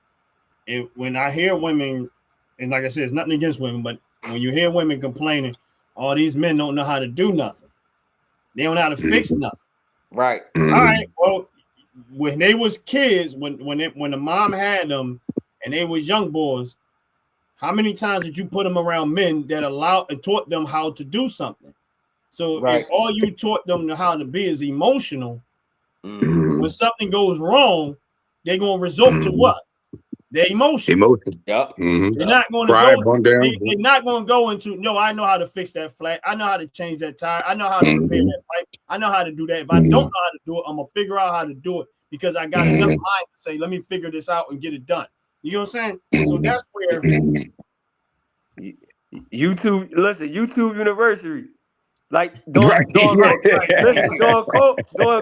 And when I hear women, and like I said, it's nothing against women, but when you hear women complaining, all these men don't know how to do nothing. They don't know how to fix nothing. Right. All right. Well, when they was kids, when the mom had them and they was young boys, How many times did you put them around men that allowed and taught them how to do something? So Right. if all you taught them how to be is emotional, Mm. when something goes wrong, they're gonna resort to what? Their emotions. Emotion. Yep. They're not going to Pride, go. bump down. They're not going to go into. No, I know how to fix that flat. I know how to change that tire. I know how to repair that pipe. I know how to do that. If I don't know how to do it, I'm gonna figure out how to do it because I got enough mind to say, let me figure this out and get it done. You know what I'm saying? So that's where YouTube. Listen, YouTube University. Like during Right. listen, during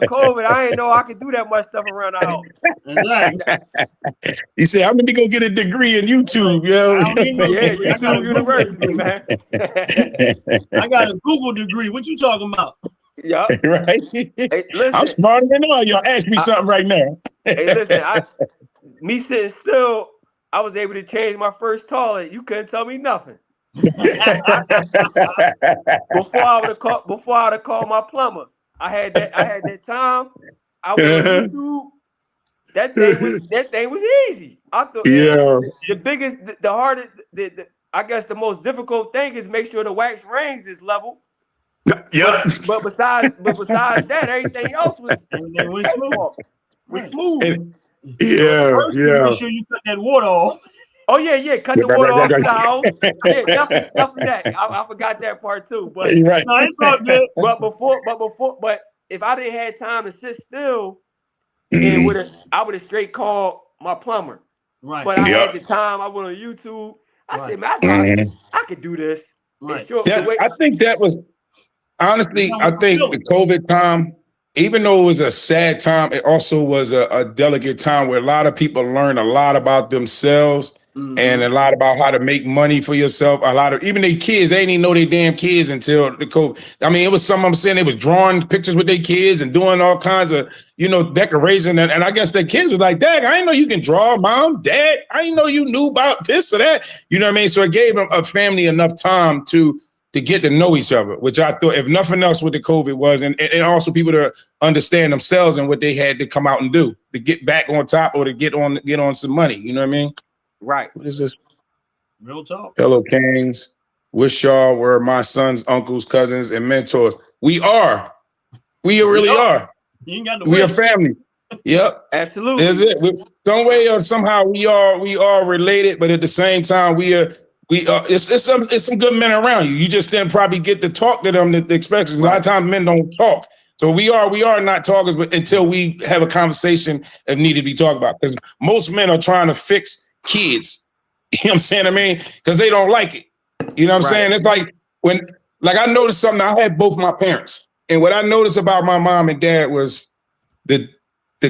COVID, I didn't know I could do that much stuff around the house. exactly. He said, I'm gonna go get a degree in YouTube, yo. I don't need no Yeah, degree. I got a YouTube Google University, degree. man. I got a Google degree. What you talking about? Yeah. Right? Hey, listen, I'm smarter than all y'all. Ask me something right now. hey, listen, me sitting still, I was able to change my first toilet. You couldn't tell me nothing. Before I would have called my plumber. I had that time. I went on YouTube. That thing was easy. I thought the biggest, the hardest, I guess the most difficult thing is make sure the wax rings is level. Yeah. But besides that, everything else was smooth. Was smooth. Make sure you cut that water off. Oh yeah, cut the water off the house. Yeah, definitely that. I forgot that part too. But right. No, it's all good. But if I didn't have time to sit still, I would have straight called my plumber. Right. But I had the time. I went on YouTube. I said, man, I could do this. Right. I think that was honestly. I think the COVID time, even though it was a sad time, it also was a delicate time where a lot of people learned a lot about themselves. And a lot about how to make money for yourself. A lot of even their kids, they didn't even know their damn kids until the COVID. I mean, it was some of them saying they was drawing pictures with their kids and doing all kinds of, decoration. And I guess their kids was like, Dad, I didn't know you can draw, Mom, Dad. I didn't know you knew about this or that. You know what I mean? So it gave them a family enough time to get to know each other, which I thought, if nothing else, what the COVID was, and also people to understand themselves and what they had to come out and do to get back on top or to get on some money. You know what I mean? Right. What is this? Real talk. Hello, Kings. Wish y'all were my sons, uncles, cousins, and mentors. We are. We really are. You ain't got to we are family. Yep. Absolutely. Is it? Some way or somehow we are related, but at the same time, it's some good men around you. You just didn't probably get to talk to them, especially a lot of times men don't talk. So we are not talkers, but until we have a conversation that need to be talked about. Because most men are trying to fix kids. You know what I'm saying? I mean, because they don't like it. You know what I'm saying? It's like I noticed something. I had both my parents. And what I noticed about my mom and dad was the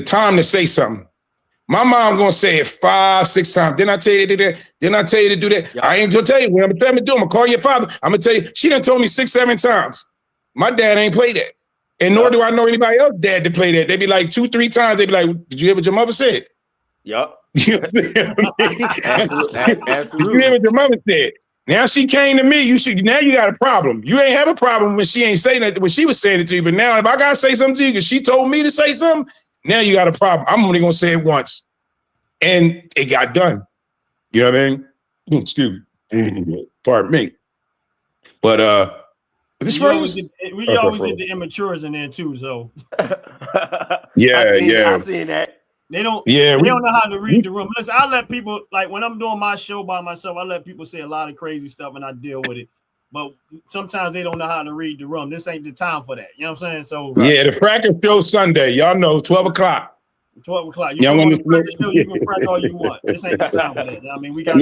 time to say something. My mom gonna say it 5, 6 times. Didn't I tell you to do that? Didn't I tell you to do that? Yep. I ain't gonna tell you. When I'm gonna tell me to do, I'm gonna call your father. I'm gonna tell you. She done told me 6, 7 times. My dad ain't play that. And nor do I know anybody else dad to play that. They be like 2, 3 times. They be like, did you hear what your mother said? Yep. Absolutely. Absolutely. You hear what your mother said? Now she came to me. Now you got a problem. You ain't have a problem when she ain't saying that when she was saying it to you. But now if I gotta say something to you because she told me to say something, now you got a problem. I'm only gonna say it once. And it got done. You know what I mean? Excuse me. Pardon me. But we always get the immatures in there too. So yeah. I've seen that. They don't know how to read the room. Listen, I let people, like when I'm doing my show by myself, I let people say a lot of crazy stuff and I deal with it. But sometimes they don't know how to read the room. This ain't the time for that. You know what I'm saying? So yeah, the Fracker Show Sunday. Y'all know 12 o'clock. 12 o'clock. You can show, you can crack all you want. This ain't the time for that. I mean, we got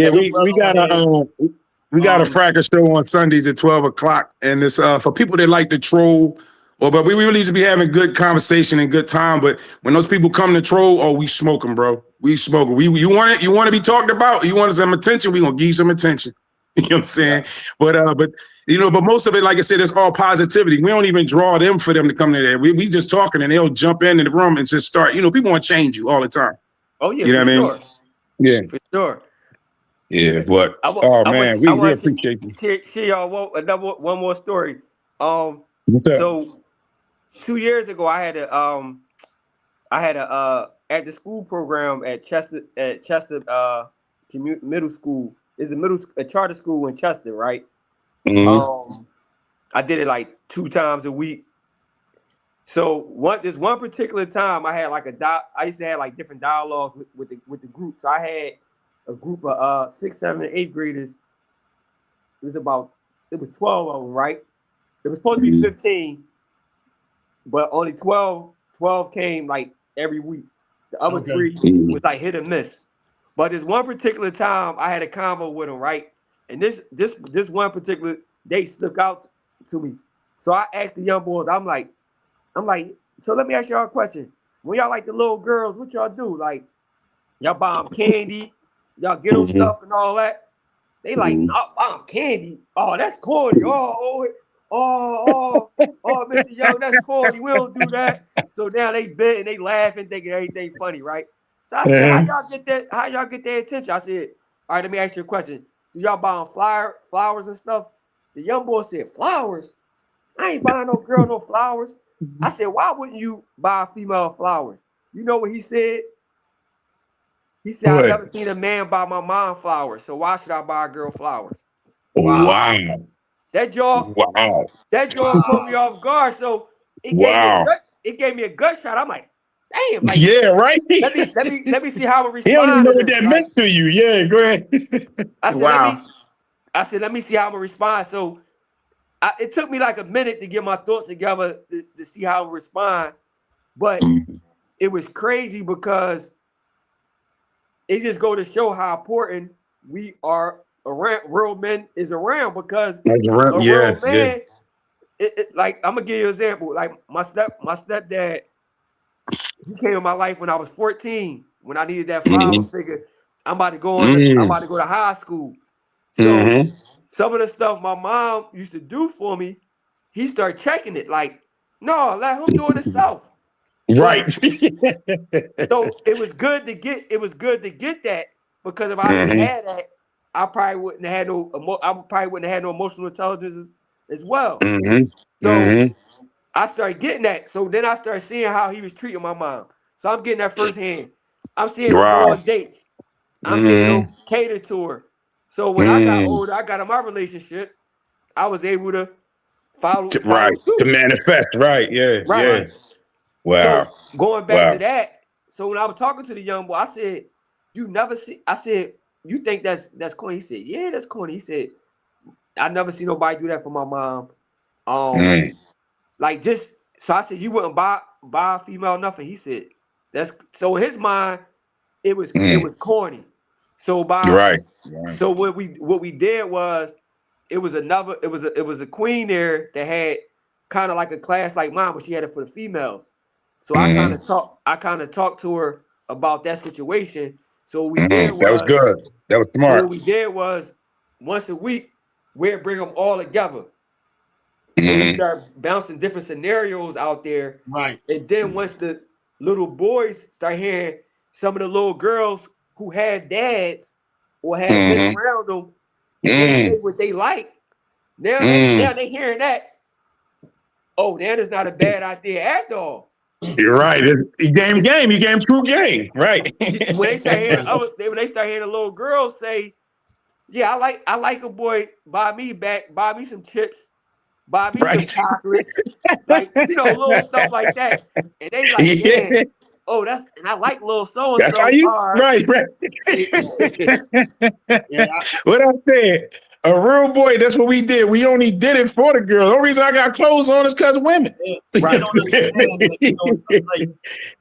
we got a Fracker Show on Sundays at 12 o'clock. And it's for people that like to troll. But we really just be having good conversation and good time. But when those people come to troll, we smoke them, bro. We smoke them. You want to be talked about? You want some attention? We gonna give you some attention. You know what I'm saying? Yeah. But most of it, like I said, it's all positivity. We don't even draw them for them to come to there. We just talking and they'll jump into the room and just start. People want to change you all the time. Oh yeah, you know what I mean? Yeah, for sure. Yeah, but we really appreciate you. Share y'all one more story. So 2 years ago, I had a after school program at Chester Middle School, It's a charter school in Chester, right? Mhm. I did it like 2 times a week. So this one particular time I had like I used to have like different dialogues with the group. So I had a group of 6th, 7th, and 8th graders. It was 12 of them, right? It was supposed to be 15, but only 12 came like every week. The other 3 was like hit or miss. But this one particular time I had a convo with them, right? And this one particular date stuck out to me. So I asked the young boys, I'm like, so let me ask y'all a question. When y'all like the little girls, what y'all do? Like, y'all buy them candy, y'all get them stuff and all that. They like, no, buy them candy. Oh, that's corny. Mr. Young, that's corny. We don't do that. So now they bit and they laughing, thinking everything funny, right? So I said, how y'all get that? How y'all get their attention? I said, all right, let me ask you a question. Do y'all buy them flowers and stuff? The young boy said, flowers? I ain't buying no girl no flowers. I said, why wouldn't you buy a female flowers? You know what he said? He said, I never seen a man buy my mom flowers, so why should I buy a girl flowers? Wow. That jaw caught me off guard. So it gave me a gut shot. I'm like, damn, like, yeah, right. Let me see how I respond. He don't even know what that meant to you. Yeah, go ahead. I said, let me see how I'm gonna respond. So it took me like a minute to get my thoughts together to see how I respond. But it was crazy because it just go to show how important we are around. Real men is around because a real man. Like, I'm gonna give you an example. Like my stepdad, he came in my life when I was 14. When I needed that father figure, I'm about to go to high school. So some of the stuff my mom used to do for me, he started checking it. Like, no, let him do it himself. Right. So it was good to get that, because if I didn't have that, I probably wouldn't have had no emotional intelligence as well. So I started getting that. So then I started seeing how he was treating my mom. So I'm getting that firsthand. I'm seeing him go on dates. I'm seeing him cater to her. So when I got older, I got in my relationship, I was able to follow suit. To manifest. Right. Yeah. Right. Yeah. Wow. So going back to that. So when I was talking to the young boy, I said, I said, you think that's corny? He said, yeah, that's corny. He said, I never see nobody do that for my mom. Like, just, so I said, you wouldn't buy a female nothing. He said, so in his mind, it was corny. So so what we did was, it was a queen there that had kind of like a class like mine, but she had it for the females. So I kind of talked to her about that situation. So what we did was, that was good. That was smart. So what we did was, once a week, we'd bring them all together. And we start bouncing different scenarios out there. Right. And then once the little boys start hearing some of the little girls who had dads or had men around them, and they say what they like, now they hearing that. Oh, that is not a bad idea after all. You're right. He game true game. Right. When they start hearing the little girls say, yeah, I like a boy, buy me some chips, buy me some chocolates, like, little stuff like that. And they like, yeah, oh, and I like little so and so. That's how you right. What I said. A real boy, that's what we did. We only did it for the girls. The only reason I got clothes on is because of women. Right.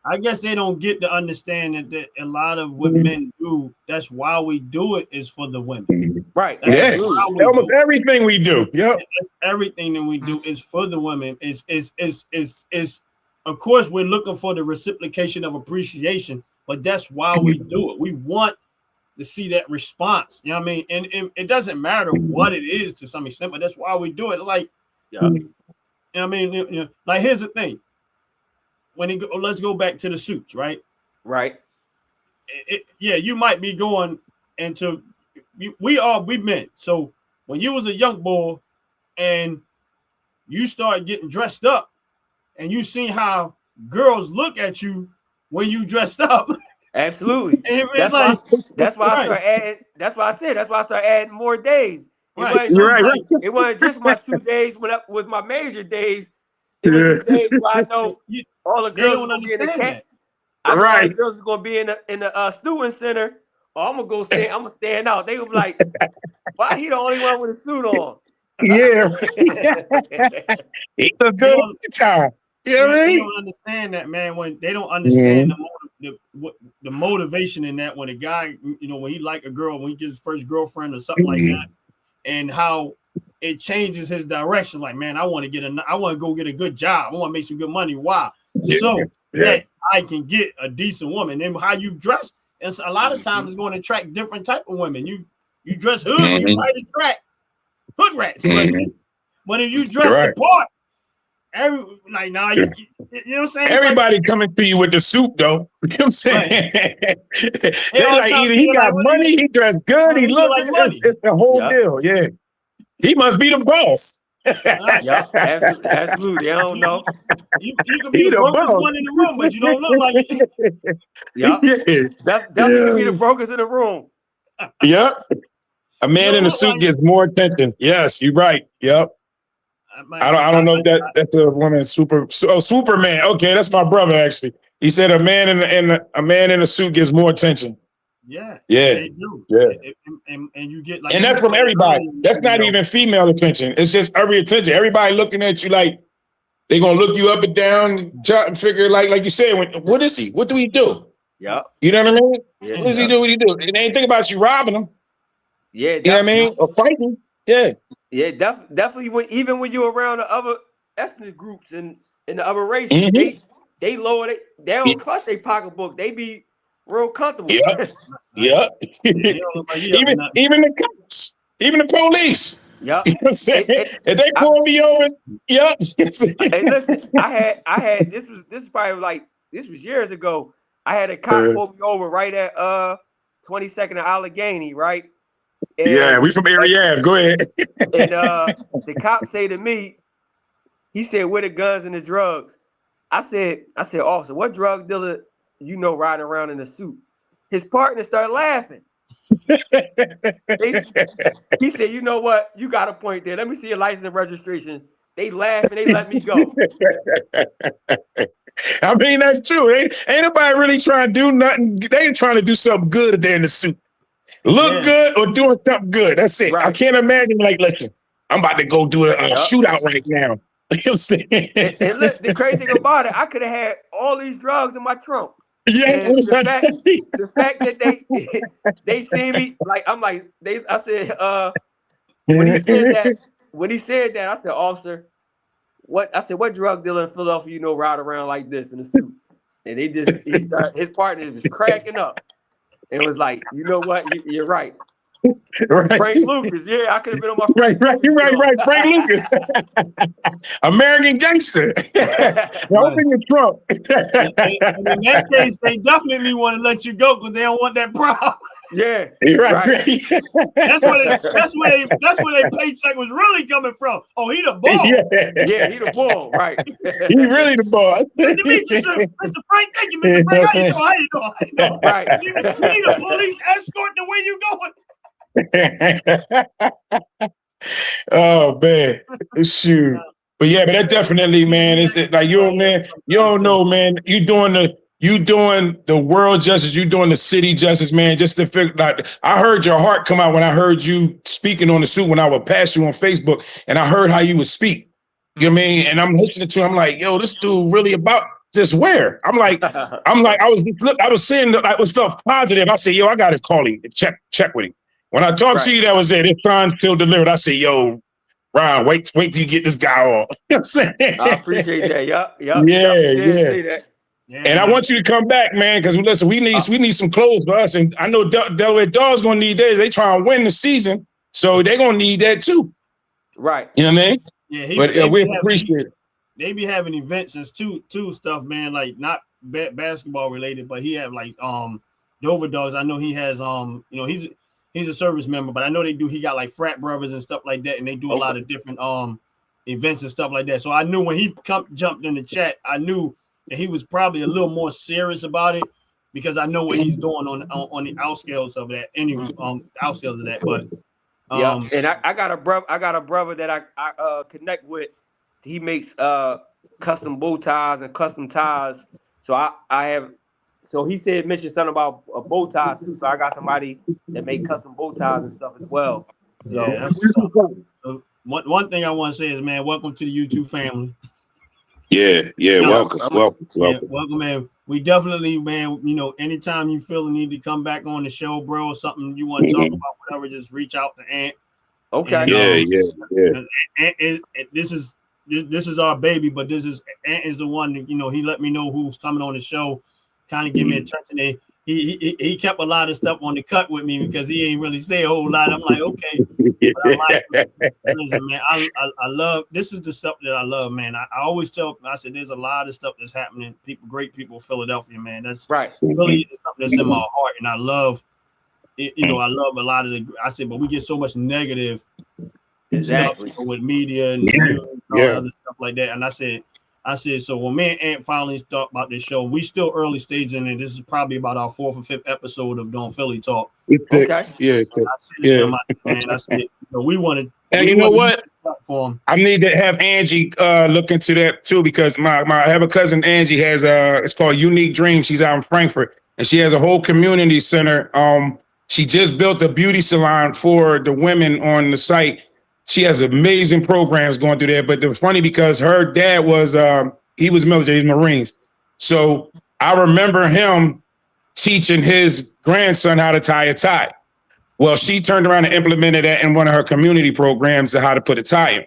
I guess they don't get to understand that a lot of what men do, that's why we do it, is for the women. Right. Almost everything we do. Yep. Everything that we do is for the women. Is of course we're looking for the reciprocation of appreciation, but that's why we do it. We want to see that response, you know what I mean? And it doesn't matter what it is to some extent, but that's why we do it. It's like, you know what I mean? Like, here's the thing. Let's go back to the suits, right? Right. You might be going into, we men. So when you was a young boy and you start getting dressed up and you see how girls look at you when you dressed up, Absolutely. And That's it's like, why. That's why I right, started adding. That's why I said. That's why I started adding more days. It right. wasn't So just it's Right, like, it wasn't just my 2 days when I was my major days. It was right. the days where I know you, all the they girls don't are gonna be in the understand cat. that. I know all the Right. girls are gonna be in the student center. Or I'm gonna go stand. I'm gonna stand out. They gonna be like, "Why he the only one with a suit on?" Yeah. He look They good all don't. the time. You know what I They mean? don't understand that, man. When they don't understand Mhm. the motivation in that, when a guy, when he like a girl, when he gets his first girlfriend or something like that, Mhm. and how it changes his direction. Like, man, I want to go get a good job. I want to make some good money. Why? Yeah. So Yeah. that I can get a decent woman. And how you dress, and a lot of times it's going to attract different type of women. You dress hood, you Mhm. might attract hood rats. Mhm. But if you dress the Right. part, nah, you know what I'm saying? It's like, Everybody coming to you with the suit, though. You know what I'm saying? they They all like tell either me, he they're got like, what do money, he dressed good, he you feel look like good. money? It's the whole Yeah. deal. Yeah. He must be the boss. Right. Yeah, absolutely. I don't know. You could be He the the brokest boss. one in the room, but you don't look like it. Yeah, Yeah. definitely could be the brokers in the room. Yep. A You man don't in a look suit like gets more attention. Yes, you're right. Yep. I don't know if that's a woman Superman. Okay, that's my brother actually. He said a man in a suit gets more attention. yeah, Yeah. they do. Yeah. And you get like, And you that's from said everybody. earlier in the That's not video. even female attention. It's just every attention. Everybody looking at you like they gonna look you up and down, jump and figure like you said. What is he? What do he do? Yeah, You know what I mean? yeah, What does he yeah. do? What he do? And they ain't think about you robbing them. Yeah, You know what I mean? Or fighting. Yeah. yeah, definitely. Even when you're around the other ethnic groups and the other races, Mm-hmm. they lower they don't clutch their pocketbook. They be real comfortable. Yep. Yep. They don't look like he up to even nothing. the cops, even the police. Yep. You know what I'm saying? If they I, pull me over, yep. hey, listen, I had this was probably like this was years ago. I had a cop pull me over right at 22nd of Allegheny, right? And, Yeah, we from area. Go ahead. and the cop say to me, he said, "Where the guns and the drugs?" I said, "Officer, what drug dealer riding around in a suit?" His partner started laughing. He said, "You know what? You got a point there. Let me see your license and registration." They laughed and they let me go. I mean, that's true. Ain't nobody really trying to do nothing. They ain't trying to do something good if they're in the suit. Look good or doing something good. That's it. Right. I can't imagine like, listen, I'm about to go do a shootout right now. You know what I'm saying? And look, the crazy thing about it, I could have had all these drugs in my trunk. Yeah, And the fact that they see me, like I'm like, I said, when he said that, I said, "Officer, what?" I said, "What drug dealer in Philadelphia ride around like this in a suit?" And his partner was cracking up. It was like, you know what? You're right. Right. Frank Lucas, yeah, I could have been on my right. Frank Lucas, American gangster. Open your trunk. In that case, they definitely want to let you go because they don't want that problem. Yeah, right. That's where their paycheck was really coming from. Oh, he the boss. Yeah, he the ball, right? He really the boss. Mr. Frank, thank you, Mr. Frank. How you doing? Right. You need a police escort the way you going. Oh man, shoot. But yeah, but that definitely, man, is it like you don't know, man. You doing the world justice, you doing the city justice, man. Just to figure like I heard your heart come out when I heard you speaking on the suit when I would pass you on Facebook, and I heard how you would speak. You know what I mean? And I'm listening to him, I'm like, yo, this dude really about just where? I was saying that I was felt positive. I said, yo, I gotta call him and check with him. When I talked to you, that was it. This sign still delivered. I said, yo, Ron, wait till you get this guy off. You know what I'm saying? I appreciate that. Yeah. Yeah. That. And I want you to come back, man, because listen, we need some clothes for us. And I know Delaware Dog's gonna need theirs. They trying to win the season, so they're gonna need that too. Right. You know what I mean? Yeah, but we appreciate it. They be having events and two stuff, man, like not basketball related, but he have like Dover Dogs. I know he has he's a service member, but I know he got like frat brothers and stuff like that, and they do a lot of different events and stuff like that. So I knew when he jumped in the chat, I knew that he was probably a little more serious about it because I know what he's doing on the outskirts of that. Anyway, outskirts of that. But yeah, and I got a brother that I connect with. He makes custom bow ties and custom ties. So I have. So he said mention something about a bow tie too. So I got somebody that make custom bow ties and stuff as well. So yeah, that's what's up. So one thing I want to say is, man, welcome to the YouTube family. Yeah, welcome. Yeah, welcome, man. We definitely, man, you know, anytime you feel the need to come back on the show, bro, or something you want to talk about, whatever, just reach out to Ant. okay. And, Ant this is our baby, but Ant is the one that, you know, he let me know who's coming on the show, kind of give me attention. And he kept a lot of stuff on the cut with me because he ain't really say a whole lot. I'm like, okay. Listen, man, I love, this is the stuff that I love, man. I always tell, I said, there's a lot of stuff that's happening. Great people, Philadelphia, man. That's right. Really something that's in my heart, and I love it. You know, I love a lot of the. I said, but we get so much negative stuff with media and news and all other stuff like that. And I said, so when me and Ant finally talked about this show, we still early stage in it. This is probably about our 4th or 5th episode of doing Philly Talk. Okay. Man, I said, we wanted. And you know what? I need to have Angie look into that too, because I have a cousin, Angie has it's called Unique Dreams. She's out in Frankfurt, and she has a whole community center. She just built a beauty salon for the women on the site. She has amazing programs going through there. But they're funny because her dad was he was military, he's Marines. So I remember him teaching his grandson how to tie a tie. Well, she turned around and implemented that in one of her community programs of how to put a tie in.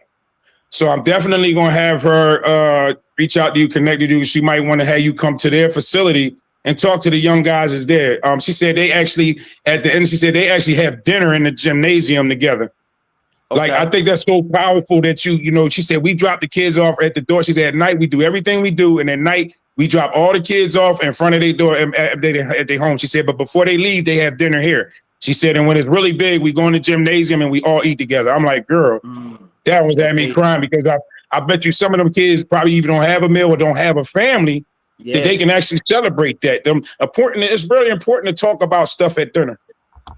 So I'm definitely going to have her reach out to you, connect you. She might want to have you come to their facility and talk to the young guys that's there. She said they actually, at the end, she said they actually have dinner in the gymnasium together. Okay. Like, I think that's so powerful that you know, she said, we drop the kids off at the door. She said, at night, we do everything we do. And at night, we drop all the kids off in front of their door at their home. She said, but before they leave, they have dinner here. She said, and when it's really big, we go in the gymnasium and we all eat together. I'm like, girl, that was at me crying, because I bet you some of them kids probably even don't have a meal or don't have a family that they can actually celebrate that. It's really important to talk about stuff at dinner.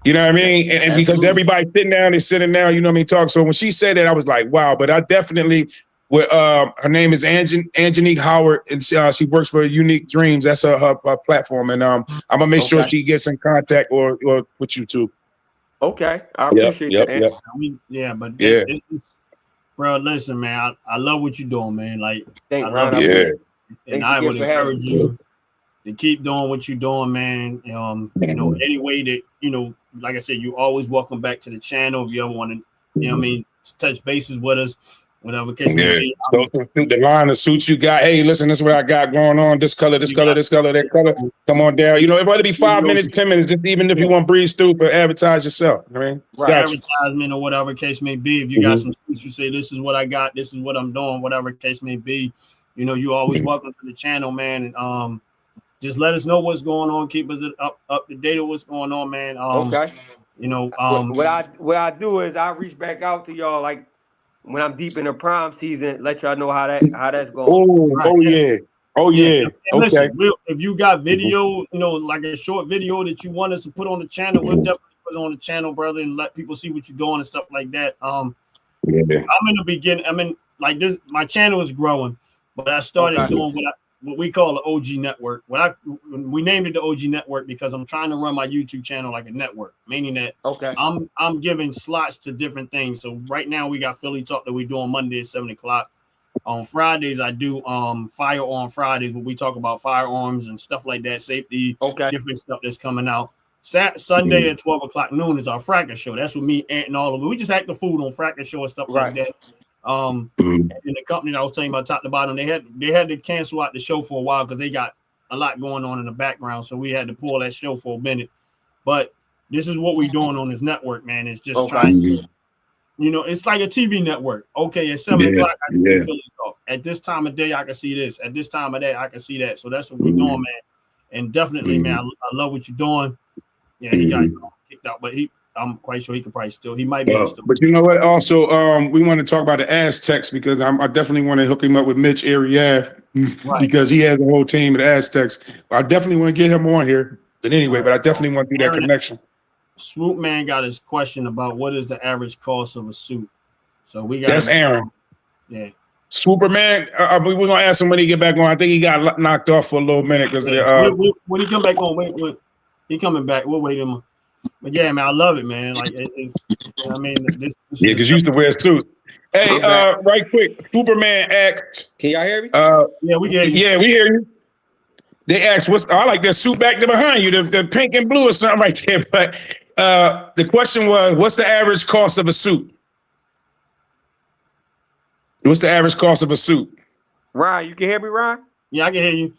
You know what I mean? And because everybody's sitting down, you know what I mean, talk. So when she said that, I was like, wow. But I definitely, her name is Angenique Howard, and she works for Unique Dreams. That's her platform. And I'm going to make sure she gets in contact or with you too. Okay. I appreciate that. It's, bro, listen, man, I love what you're doing, man. Like, I love it. And I would encourage you to keep doing what you're doing, man. You know, any way that, you know, like I said, you're always welcome back to the channel if you ever want to, you know what I mean, touch bases with us, whatever case may be. So the line of suits you got, hey, listen, this is what I got going on. This color, that color. Come on down. You know, it might be 5 minutes, 10 minutes, just even if you want to breeze through, but advertise yourself. I mean, advertisement or whatever case may be. If you got some suits, you say, this is what I got, this is what I'm doing, whatever case may be. You know, you're always welcome to the channel, man. And just let us know what's going on. Keep us up to date with what's going on, man. You know, what I do is I reach back out to y'all like when I'm deep in the prime season, let y'all know how that's going. Oh yeah. Listen, if you got video, you know, like a short video that you want us to put on the channel, we'll definitely put it on the channel, brother, and let people see what you're doing and stuff like that. I'm in the beginning. I mean, like this, my channel is growing, but I started doing what we call the OG network. We named it the OG network because I'm trying to run my YouTube channel like a network, meaning that I'm giving slots to different things. So right now we got Philly Talk that we do on Monday at 7 o'clock. On Fridays, I do Firearm Fridays, where we talk about firearms and stuff like that, safety, different stuff that's coming out. Sunday at 12 o'clock noon is our Fracas show. That's with me, Ant, and all of it. We just act the food on Fracas show and stuff like that. And the company that I was telling you about, top to bottom, they had to cancel out the show for a while because they got a lot going on in the background, so we had to pull that show for a minute. But this is what we're doing on this network, man. It's just trying to, you know, it's like a TV network. Okay, at 7 o'clock, I can see Philly Talk. At this time of day, I can see this. At this time of day, I can see that. So that's what we're doing, man. And definitely, man, I love what you're doing. Yeah, he got kicked out, but I'm quite sure he could probably still. He might be able to still. But you know what? Also, we want to talk about the Aztecs because I definitely want to hook him up with Mitch Ariad because he has the whole team of the Aztecs. I definitely want to get him on here. But anyway, but I definitely want to do that connection. Swoop Man got his question about what is the average cost of a suit. So we got That's Aaron. Yeah. Superman. We're gonna ask him when he get back on. I think he got knocked off for a little minute because when he come back on, wait, he coming back. We'll wait him. But yeah, man, I love it, man. Like it's, I mean, this yeah, because you used to wear suits. Hey, right quick, Superman asked. Can y'all hear me? Yeah, we hear you. Yeah, we hear you. They asked, I like that suit back there behind you, the pink and blue or something right there. But the question was, what's the average cost of a suit? What's the average cost of a suit? Ryan, you can hear me, Ryan? Yeah, I can hear you.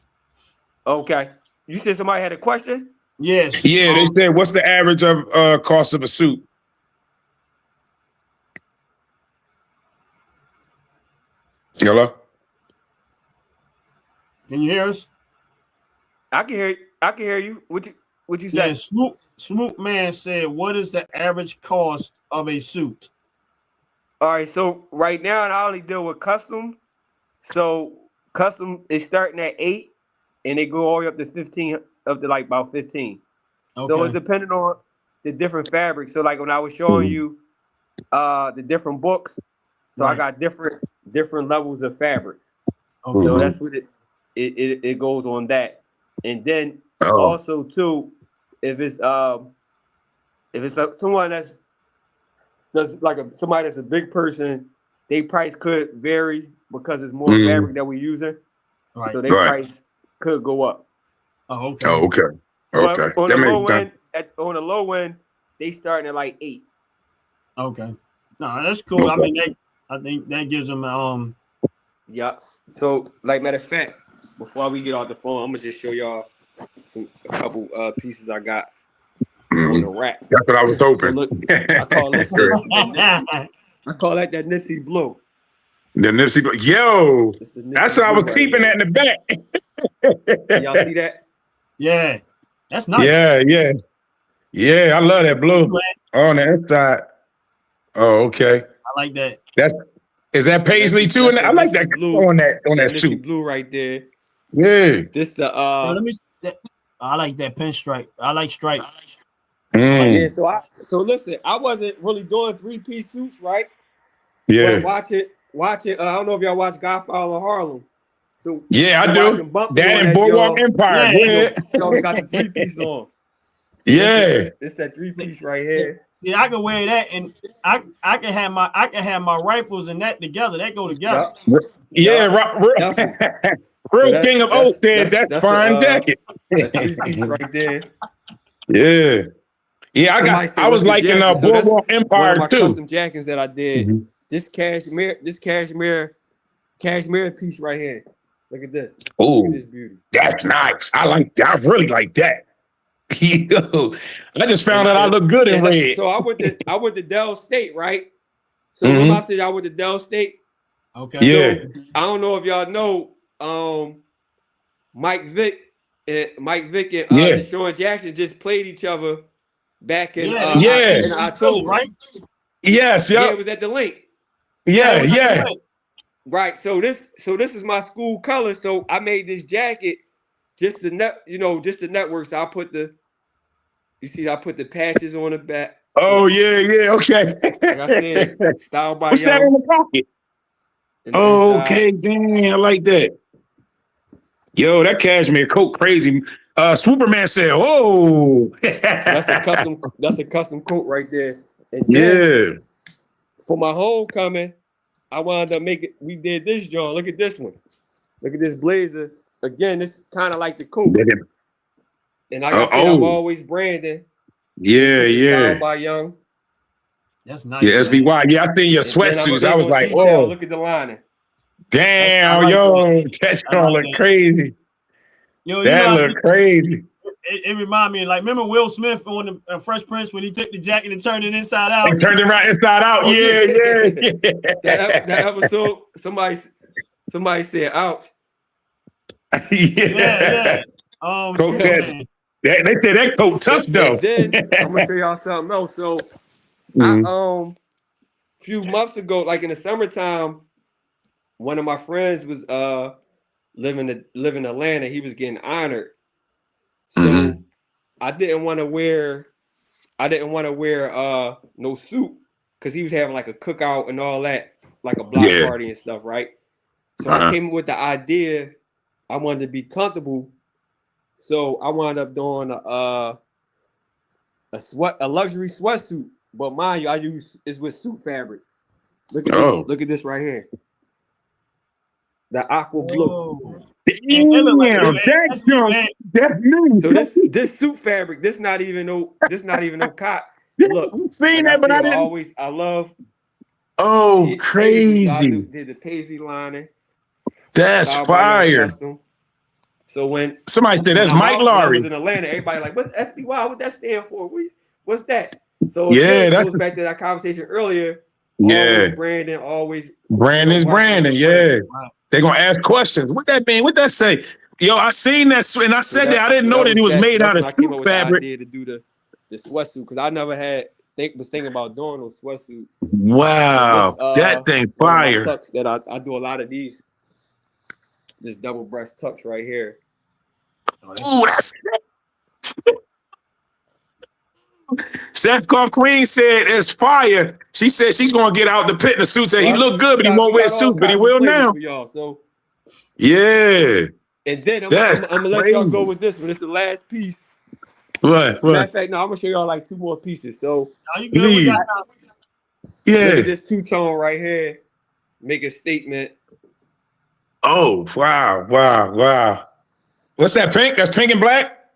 Okay. You said somebody had a question? Yes. Yeah, they said, what's the average of cost of a suit? Hello? Can you hear us? I can hear you. I can hear you. What you Yeah, say? Swoop Man said, what is the average cost of a suit? All right, so right now I only deal with custom. So custom is starting at 8 and they go all the way up to 15, up to like about 15. Okay. So it's depending on the different fabrics. So like when I was showing you the different books, so I got different levels of fabrics. Okay. So that's what it goes on that. And then also too, if it's like someone that's like somebody that's a big person, their price could vary because it's more fabric that we're using. Right. So their price could go up. Oh, okay. Oh, okay. Okay. But on the low end, they starting at like 8. Okay. No, that's cool. I mean, I think that gives them Yeah. So, like, matter of fact, before we get off the phone, I'm gonna just show y'all a couple pieces I got on the rack. That's what I was hoping. So look, I call that Nipsey Blue. The Nipsey Blue. Yo, that's what I was peeping at in the back. Y'all see that? Yeah. That's nice. Yeah, I love that blue. On the inside. Oh, okay. I like that. Is that paisley too? And I like that blue on that suit. Blue right there. Yeah. This the I like that pinstripe. I like stripes. Yeah, so listen, I wasn't really doing 3-piece suits, right? Yeah. But watch it. I don't know if y'all watch Godfather of Harlem. So yeah, I do. That and Boardwalk Empire. Yeah. Y'all got the 3-piece on. Yeah. It's that 3-piece right here. Yeah, I can wear that, and I can have my rifles and that together. That go together. Yeah, real King of Oak said that's fine jacket. That 3-piece right there. Yeah. Yeah, I was liking Boardwalk Empire my too. Custom jackets that I did. This cashmere piece right here. Look at this. Oh, this beauty. That's nice. I really like that. Yo, I just found out I look good in red. So I went to Dell State, right? So I said I went to Dell State. Okay. Yeah. So, I don't know if y'all know Mike Vick and Deshaun Jackson just played each other back in in October, right? Yes, yeah. It was at the link. Yeah. Right. So this is my school color. So I made this jacket just to network. So I put the patches on the back. Oh yeah, okay. Like I said, styled by What's Young. that in the pocket? Oh, okay, dang, I like that. Yo, that cashmere coat crazy. Superman said, "Oh, that's a custom coat right there." And then, for my homecoming, I wanted to make it. We did this, John. Look at this one. Look at this blazer. Again, this is kind of like the coat. And like I said, I'm always branding. Yeah. By Young. That's nice. Yeah, SBY. Yeah, I think your sweatsuits. I was like, "Oh, look at the lining." Damn, yo, that's gonna look crazy. Yo, that look crazy. It reminded me, like, remember Will Smith on the Fresh Prince when he took the jacket and turned it inside out? He turned it right inside out. Yeah. That episode, somebody said, "Ouch." Yeah. They said that coat tough though. And then I'm gonna show y'all something else. So, a few months ago, like in the summertime, one of my friends was living in Atlanta. He was getting honored. So I didn't want to wear no suit because he was having like a cookout and all that, like a block Yeah. party and stuff, right? So I came up with the idea. I wanted to be comfortable, so I wound up doing a luxury sweatsuit. But mind you, it's with suit fabric. Look at this. Look at this right here. The aqua blue. Oh. Damn, that's me. So this suit fabric, this not even no cotton. Look, I've seen that, but I didn't. I love. Oh, crazy! So I did the paisley lining. That's fire. So when Somebody said that's Mike when I Lowry. was in Atlanta, everybody like, "What's SBY? What that stand for? What's that?" So yeah, that goes back to that conversation earlier. Yeah, always Brandon. Yeah, they're gonna ask questions. What that mean? What that say? Yo, I seen that, and I said that I didn't know that it was made out of suit fabric. I to do the sweatsuit because I never was thinking about doing those sweatsuits. Wow, that thing fire. That I do a lot of these. This double breast tux right here. Ooh, that's Seth Golf Queen said it's fire. She said she's gonna get out the pit in the suit. Said he look good, but he won't wear a suit, but he will now. For y'all, so yeah. And then I'm gonna let y'all go with this one. It's the last piece. What? Matter of fact, no, I'm gonna show y'all like two more pieces. So you good? We got yeah. Look at this two-tone right here. Make a statement. Oh, wow. What's that, pink? That's pink and black?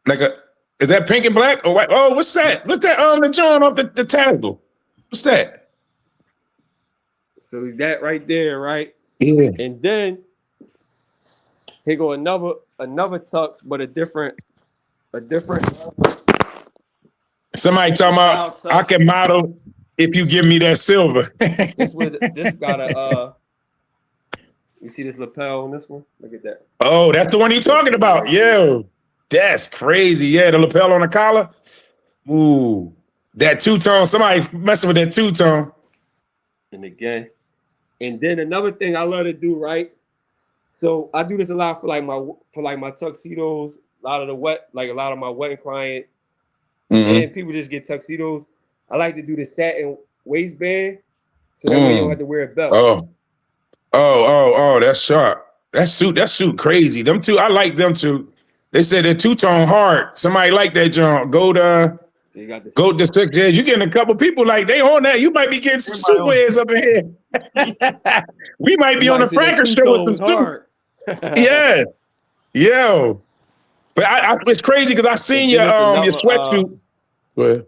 Is that pink and black or white? Oh, what's that? What's that the John off the table? What's that? So that right there, right? Yeah. And then here go another tux, but a different. Somebody talking about I can model if you give me that silver. this got a you see this lapel on this one? Look at that. Oh, that's the one you talking about. Yo, that's crazy. Yeah, the lapel on the collar. Ooh, that two-tone. Somebody messing with that two-tone. And then another thing I love to do, right? So I do this a lot for my tuxedos, a lot of my wedding clients, and people just get tuxedos. I like to do the satin waistband, so that way you don't have to wear a belt. Oh, that's sharp. That suit crazy. Them two, I like them two. They said they're two-tone hard. Somebody like that, John. Go to 6 days. You getting a couple people like they on that. You might be getting some suit wears up in here. We might be on the Franker show with some suit. Yeah. Yo. But it's crazy because I seen your sweatsuit.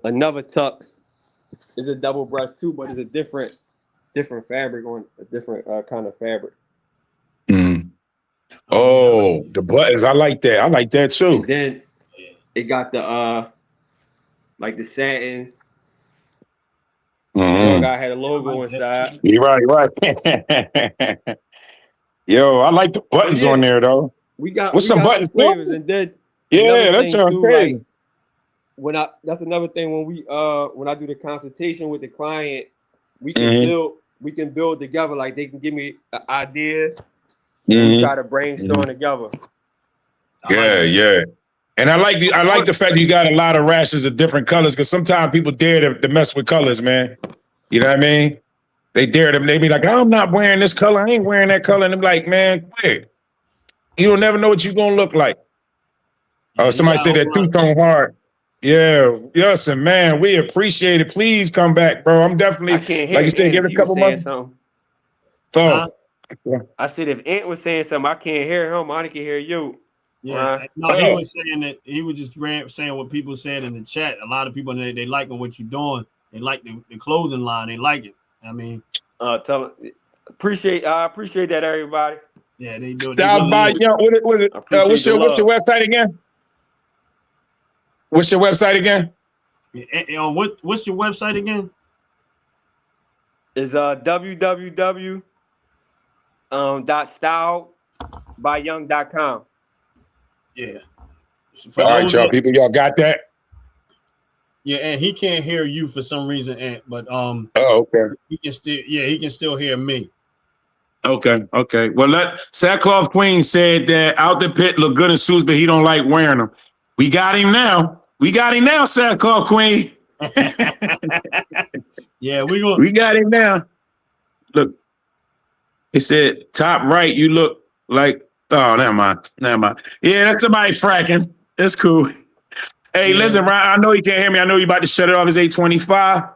Another tux is a double breast too, but it's a different fabric on a different kind of fabric. Oh, the buttons. I like that. I like that too. And then it got the like the satin. I had a logo inside. You're right. Yo, I like the buttons on there though. We got some buttons flavors, and then that's too, like, that's another thing when I do the consultation with the client, we can build together. Like they can give me an idea, and we try to brainstorm together. Yeah. And I like the fact that you got a lot of rashes of different colors because sometimes people dare to mess with colors, man. You know what I mean? They dare them. They be like, I'm not wearing this color. I ain't wearing that color. And I'm like, man, quick. You don't never know what you're gonna look like. Oh, somebody said that two-tone hard. Yeah, yes, and man, we appreciate it. Please come back, bro. I'm definitely like you said, give it a couple months. I said if Ant was saying something, I can't hear him. I can hear you. Yeah, no, he was saying that he was just saying what people said in the chat. A lot of people they like what you're doing. They like the clothing line. They like it. I mean, I appreciate that, everybody. Yeah, they do. Style by Young. What's your website again? What's your website again? What's your website again? Is www.stylebyyoung.com. Yeah. All right, y'all. People, y'all got that? Yeah, and he can't hear you for some reason, Ant, but Oh, okay. he can still hear me. Okay. Well, Sackcloth Queen said that out the pit look good in suits, but he don't like wearing them. We got him now. Sad Call Queen. Yeah, we got him now. Look, it said top right. You look like. Oh, never mind. Yeah, that's somebody fracking. That's cool. Hey, listen, Ryan. I know you can't hear me. I know you about to shut it off. It's 8:25.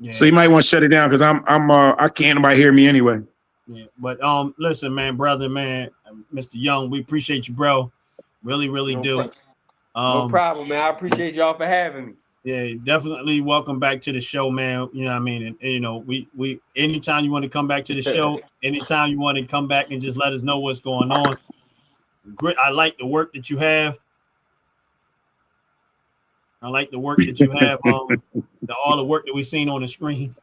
Yeah. So you might want to shut it down because I can't nobody hear me anyway. Yeah, but listen, man, brother, man, Mr. Young, we appreciate you, bro. Really, really do. No problem, man. I appreciate y'all for having me. Yeah, definitely welcome back to the show, man. You know what I mean? And you know, we anytime you want to come back to the show, anytime you want to come back and just let us know what's going on. Great. I like the work that you have. All the work that we seen on the screen.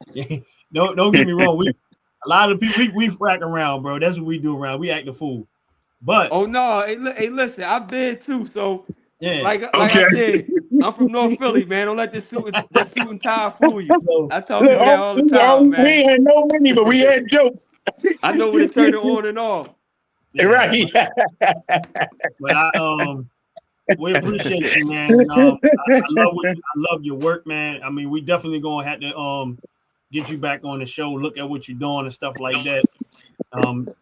Don't get me wrong. A lot of people we frack around, bro. That's what we do around. We act the fool. But hey, listen, I've been too. So yeah, like I said, I'm from North Philly, man. Don't let this suit and tie fool you. I tell people that all the time, man. We had no money, but we had jokes. I know when to turn it on and off. Yeah, right. But we appreciate you, man. I love your work, man. I mean, we definitely gonna have to get you back on the show, look at what you're doing and stuff like that.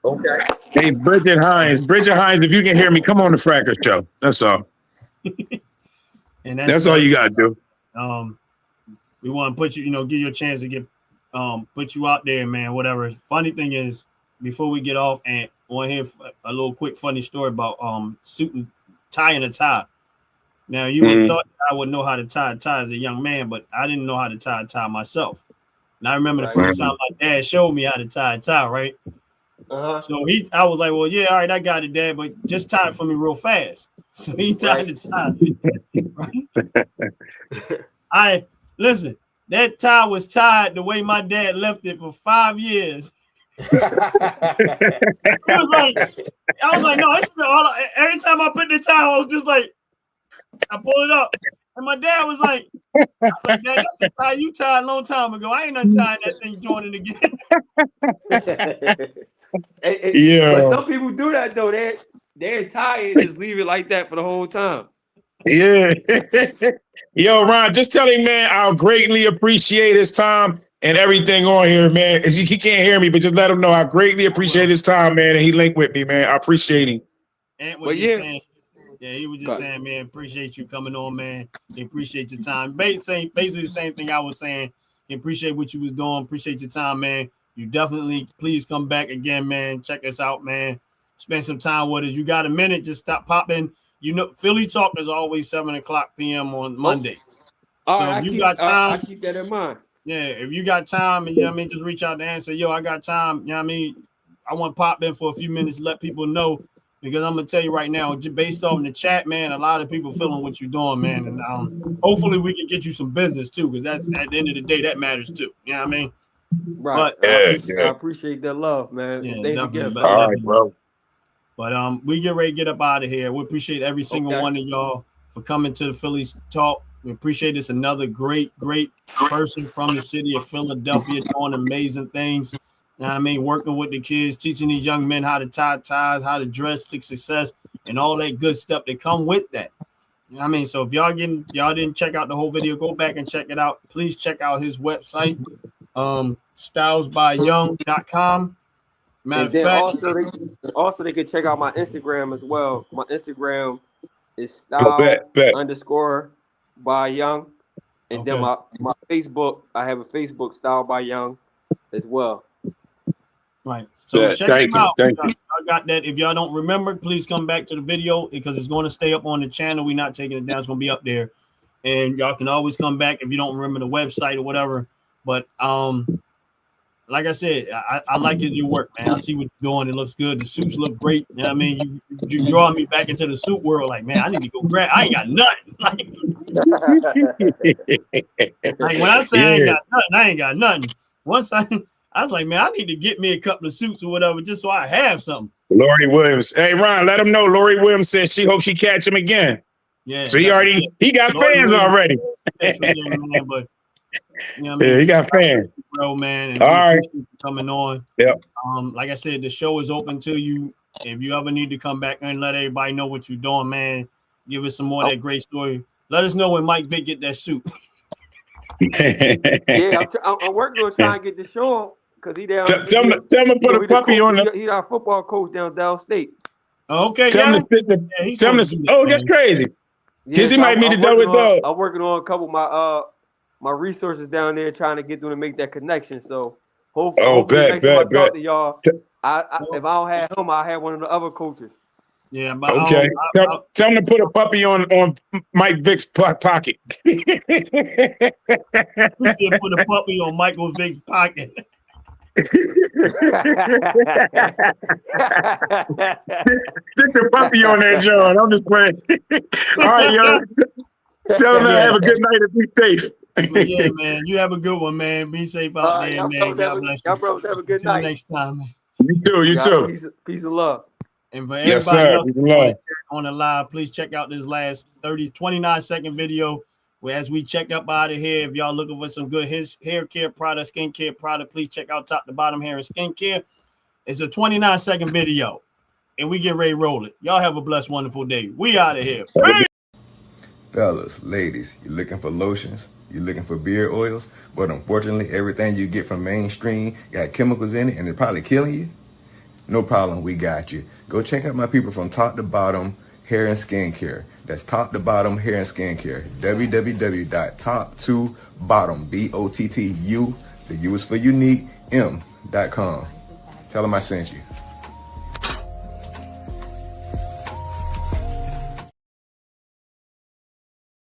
Okay. Hey, Bridget Hines, if you can hear me, come on the Fracker Show. That's all. And that's all you gotta do. We want to put you, give you a chance to get put you out there, man. Whatever. Funny thing is, before we get off, and I want to hear a little quick funny story about suit and tying a tie. Now you would thought I would know how to tie a tie as a young man, but I didn't know how to tie a tie myself. And I remember the first time my dad showed me how to tie a tie, right? So I was like, well, yeah, all right, I got it, Dad, but just tie it for me real fast. So he tied the tie. Right? Listen, that tie was tied the way my dad left it for 5 years. I was like, no, this is all. Every time I put the tie, I was just like, I pull it up, and my dad was like, Dad, that's the tie you tied a long time ago. I ain't untying that thing, joining again. Yeah, but some people do that though. They tie it and just leave it like that for the whole time. Yeah. Yo, Ron, just tell him, man, I'll greatly appreciate his time and everything on here, man. He can't hear me, but just let him know I greatly appreciate his time, man. And he linked with me, man. I appreciate him. And what you saying? Yeah, he was just saying, man, appreciate you coming on, man. He appreciate your time. Basically the same thing I was saying. He appreciate what you was doing. Appreciate your time, man. You definitely please come back again, man. Check us out, man. Spend some time with us. You got a minute? Just stop popping. Philly Talk is always 7:00 p.m. on Mondays. So if you got time, I keep that in mind. Yeah, if you got time, and just reach out to and say, yo, I got time. I want to pop in for a few minutes, let people know. Because I'm gonna tell you right now, just based off in the chat, man, a lot of people feeling what you're doing, man. And hopefully we can get you some business too, because that's at the end of the day, that matters too. You know what I mean? Right. But, I appreciate that love, man. Yeah, Thanks again. All right, bro. But we get ready to get up out of here. We appreciate every single one of y'all for coming to the Phillies Talk. We appreciate this. Another great person from the city of Philadelphia doing amazing things. You know what I mean? Working with the kids, teaching these young men how to tie ties, how to dress to success, and all that good stuff that come with that. You know what I mean? So if y'all didn't check out the whole video, go back and check it out. Please check out his website, stylesbyyoung.com. Matter of fact, also they can check out my Instagram as well. My Instagram is style_by_young. And then my Facebook, I have a Facebook, Style by Young, as well. Right. So check them out. I got that. If y'all don't remember, please come back to the video because it's going to stay up on the channel. We're not taking it down. It's going to be up there. And y'all can always come back if you don't remember the website or whatever. But like I said, I like your work, man. I see what you're doing. It looks good. The suits look great. You know what I mean? You drawing me back into the suit world. Like, man, I need to go grab. I ain't got nothing. Like when I say I ain't got nothing. Once I was like, man, I need to get me a couple of suits or whatever just so I have something. Lori Williams. Hey, Ron, let him know. Lori Williams says she hopes she catch him again. Yeah. So he got Lori fans Williams already. Man, but you know what I mean? Yeah, he got fans. Bro, man. And all right. Coming on. Yep. Like I said, the show is open to you. If you ever need to come back and let everybody know what you're doing, man, Give us some more of that great story. Let us know when Mike Vick get that suit. Yeah, I'm working on trying to get the show because he down. Tell him to put a puppy on the. He's our football coach down downstate. Okay, Tell him to sit the. he's Tell him supposed to. to do that, Oh, that's man. crazy. Yeah, Kizzy might need to do it though. I'm working on a couple of my resources down there, trying to get them to make that connection. So hopefully next time I talk to y'all, if I don't have him, I have one of the other coaches. Yeah, but Okay. Tell him to put a puppy on Mike Vick's pocket. He said put a puppy on Michael Vick's pocket. Get the puppy on there, John. I'm just playing. All right, yo. Tell him to have a good night and be safe. But yeah, man. You have a good one, man. Be safe out there, man. God bless you. Y'all brothers have a good Till night. next time, man. You too. You too. Peace of love. And for Yes, everybody sir. else on the live, please check out this last 29-second video where as we check up out of here, if y'all looking for some good hair care product, skincare product, please check out Top to Bottom Hair and Skincare. It's a 29-second video, and we get ready to roll it. Y'all have a blessed, wonderful day. We out of here. Peace. Fellas, ladies, you looking for lotions? You looking for beard oils? But unfortunately, everything you get from mainstream got chemicals in it, and they're probably killing you? No problem, we got you. Go check out my people from Top to Bottom Hair and Skincare. That's Top to Bottom Hair and Skincare. www.top2bottom, BOTTU, the U is for unique, M.com. Tell them I sent you.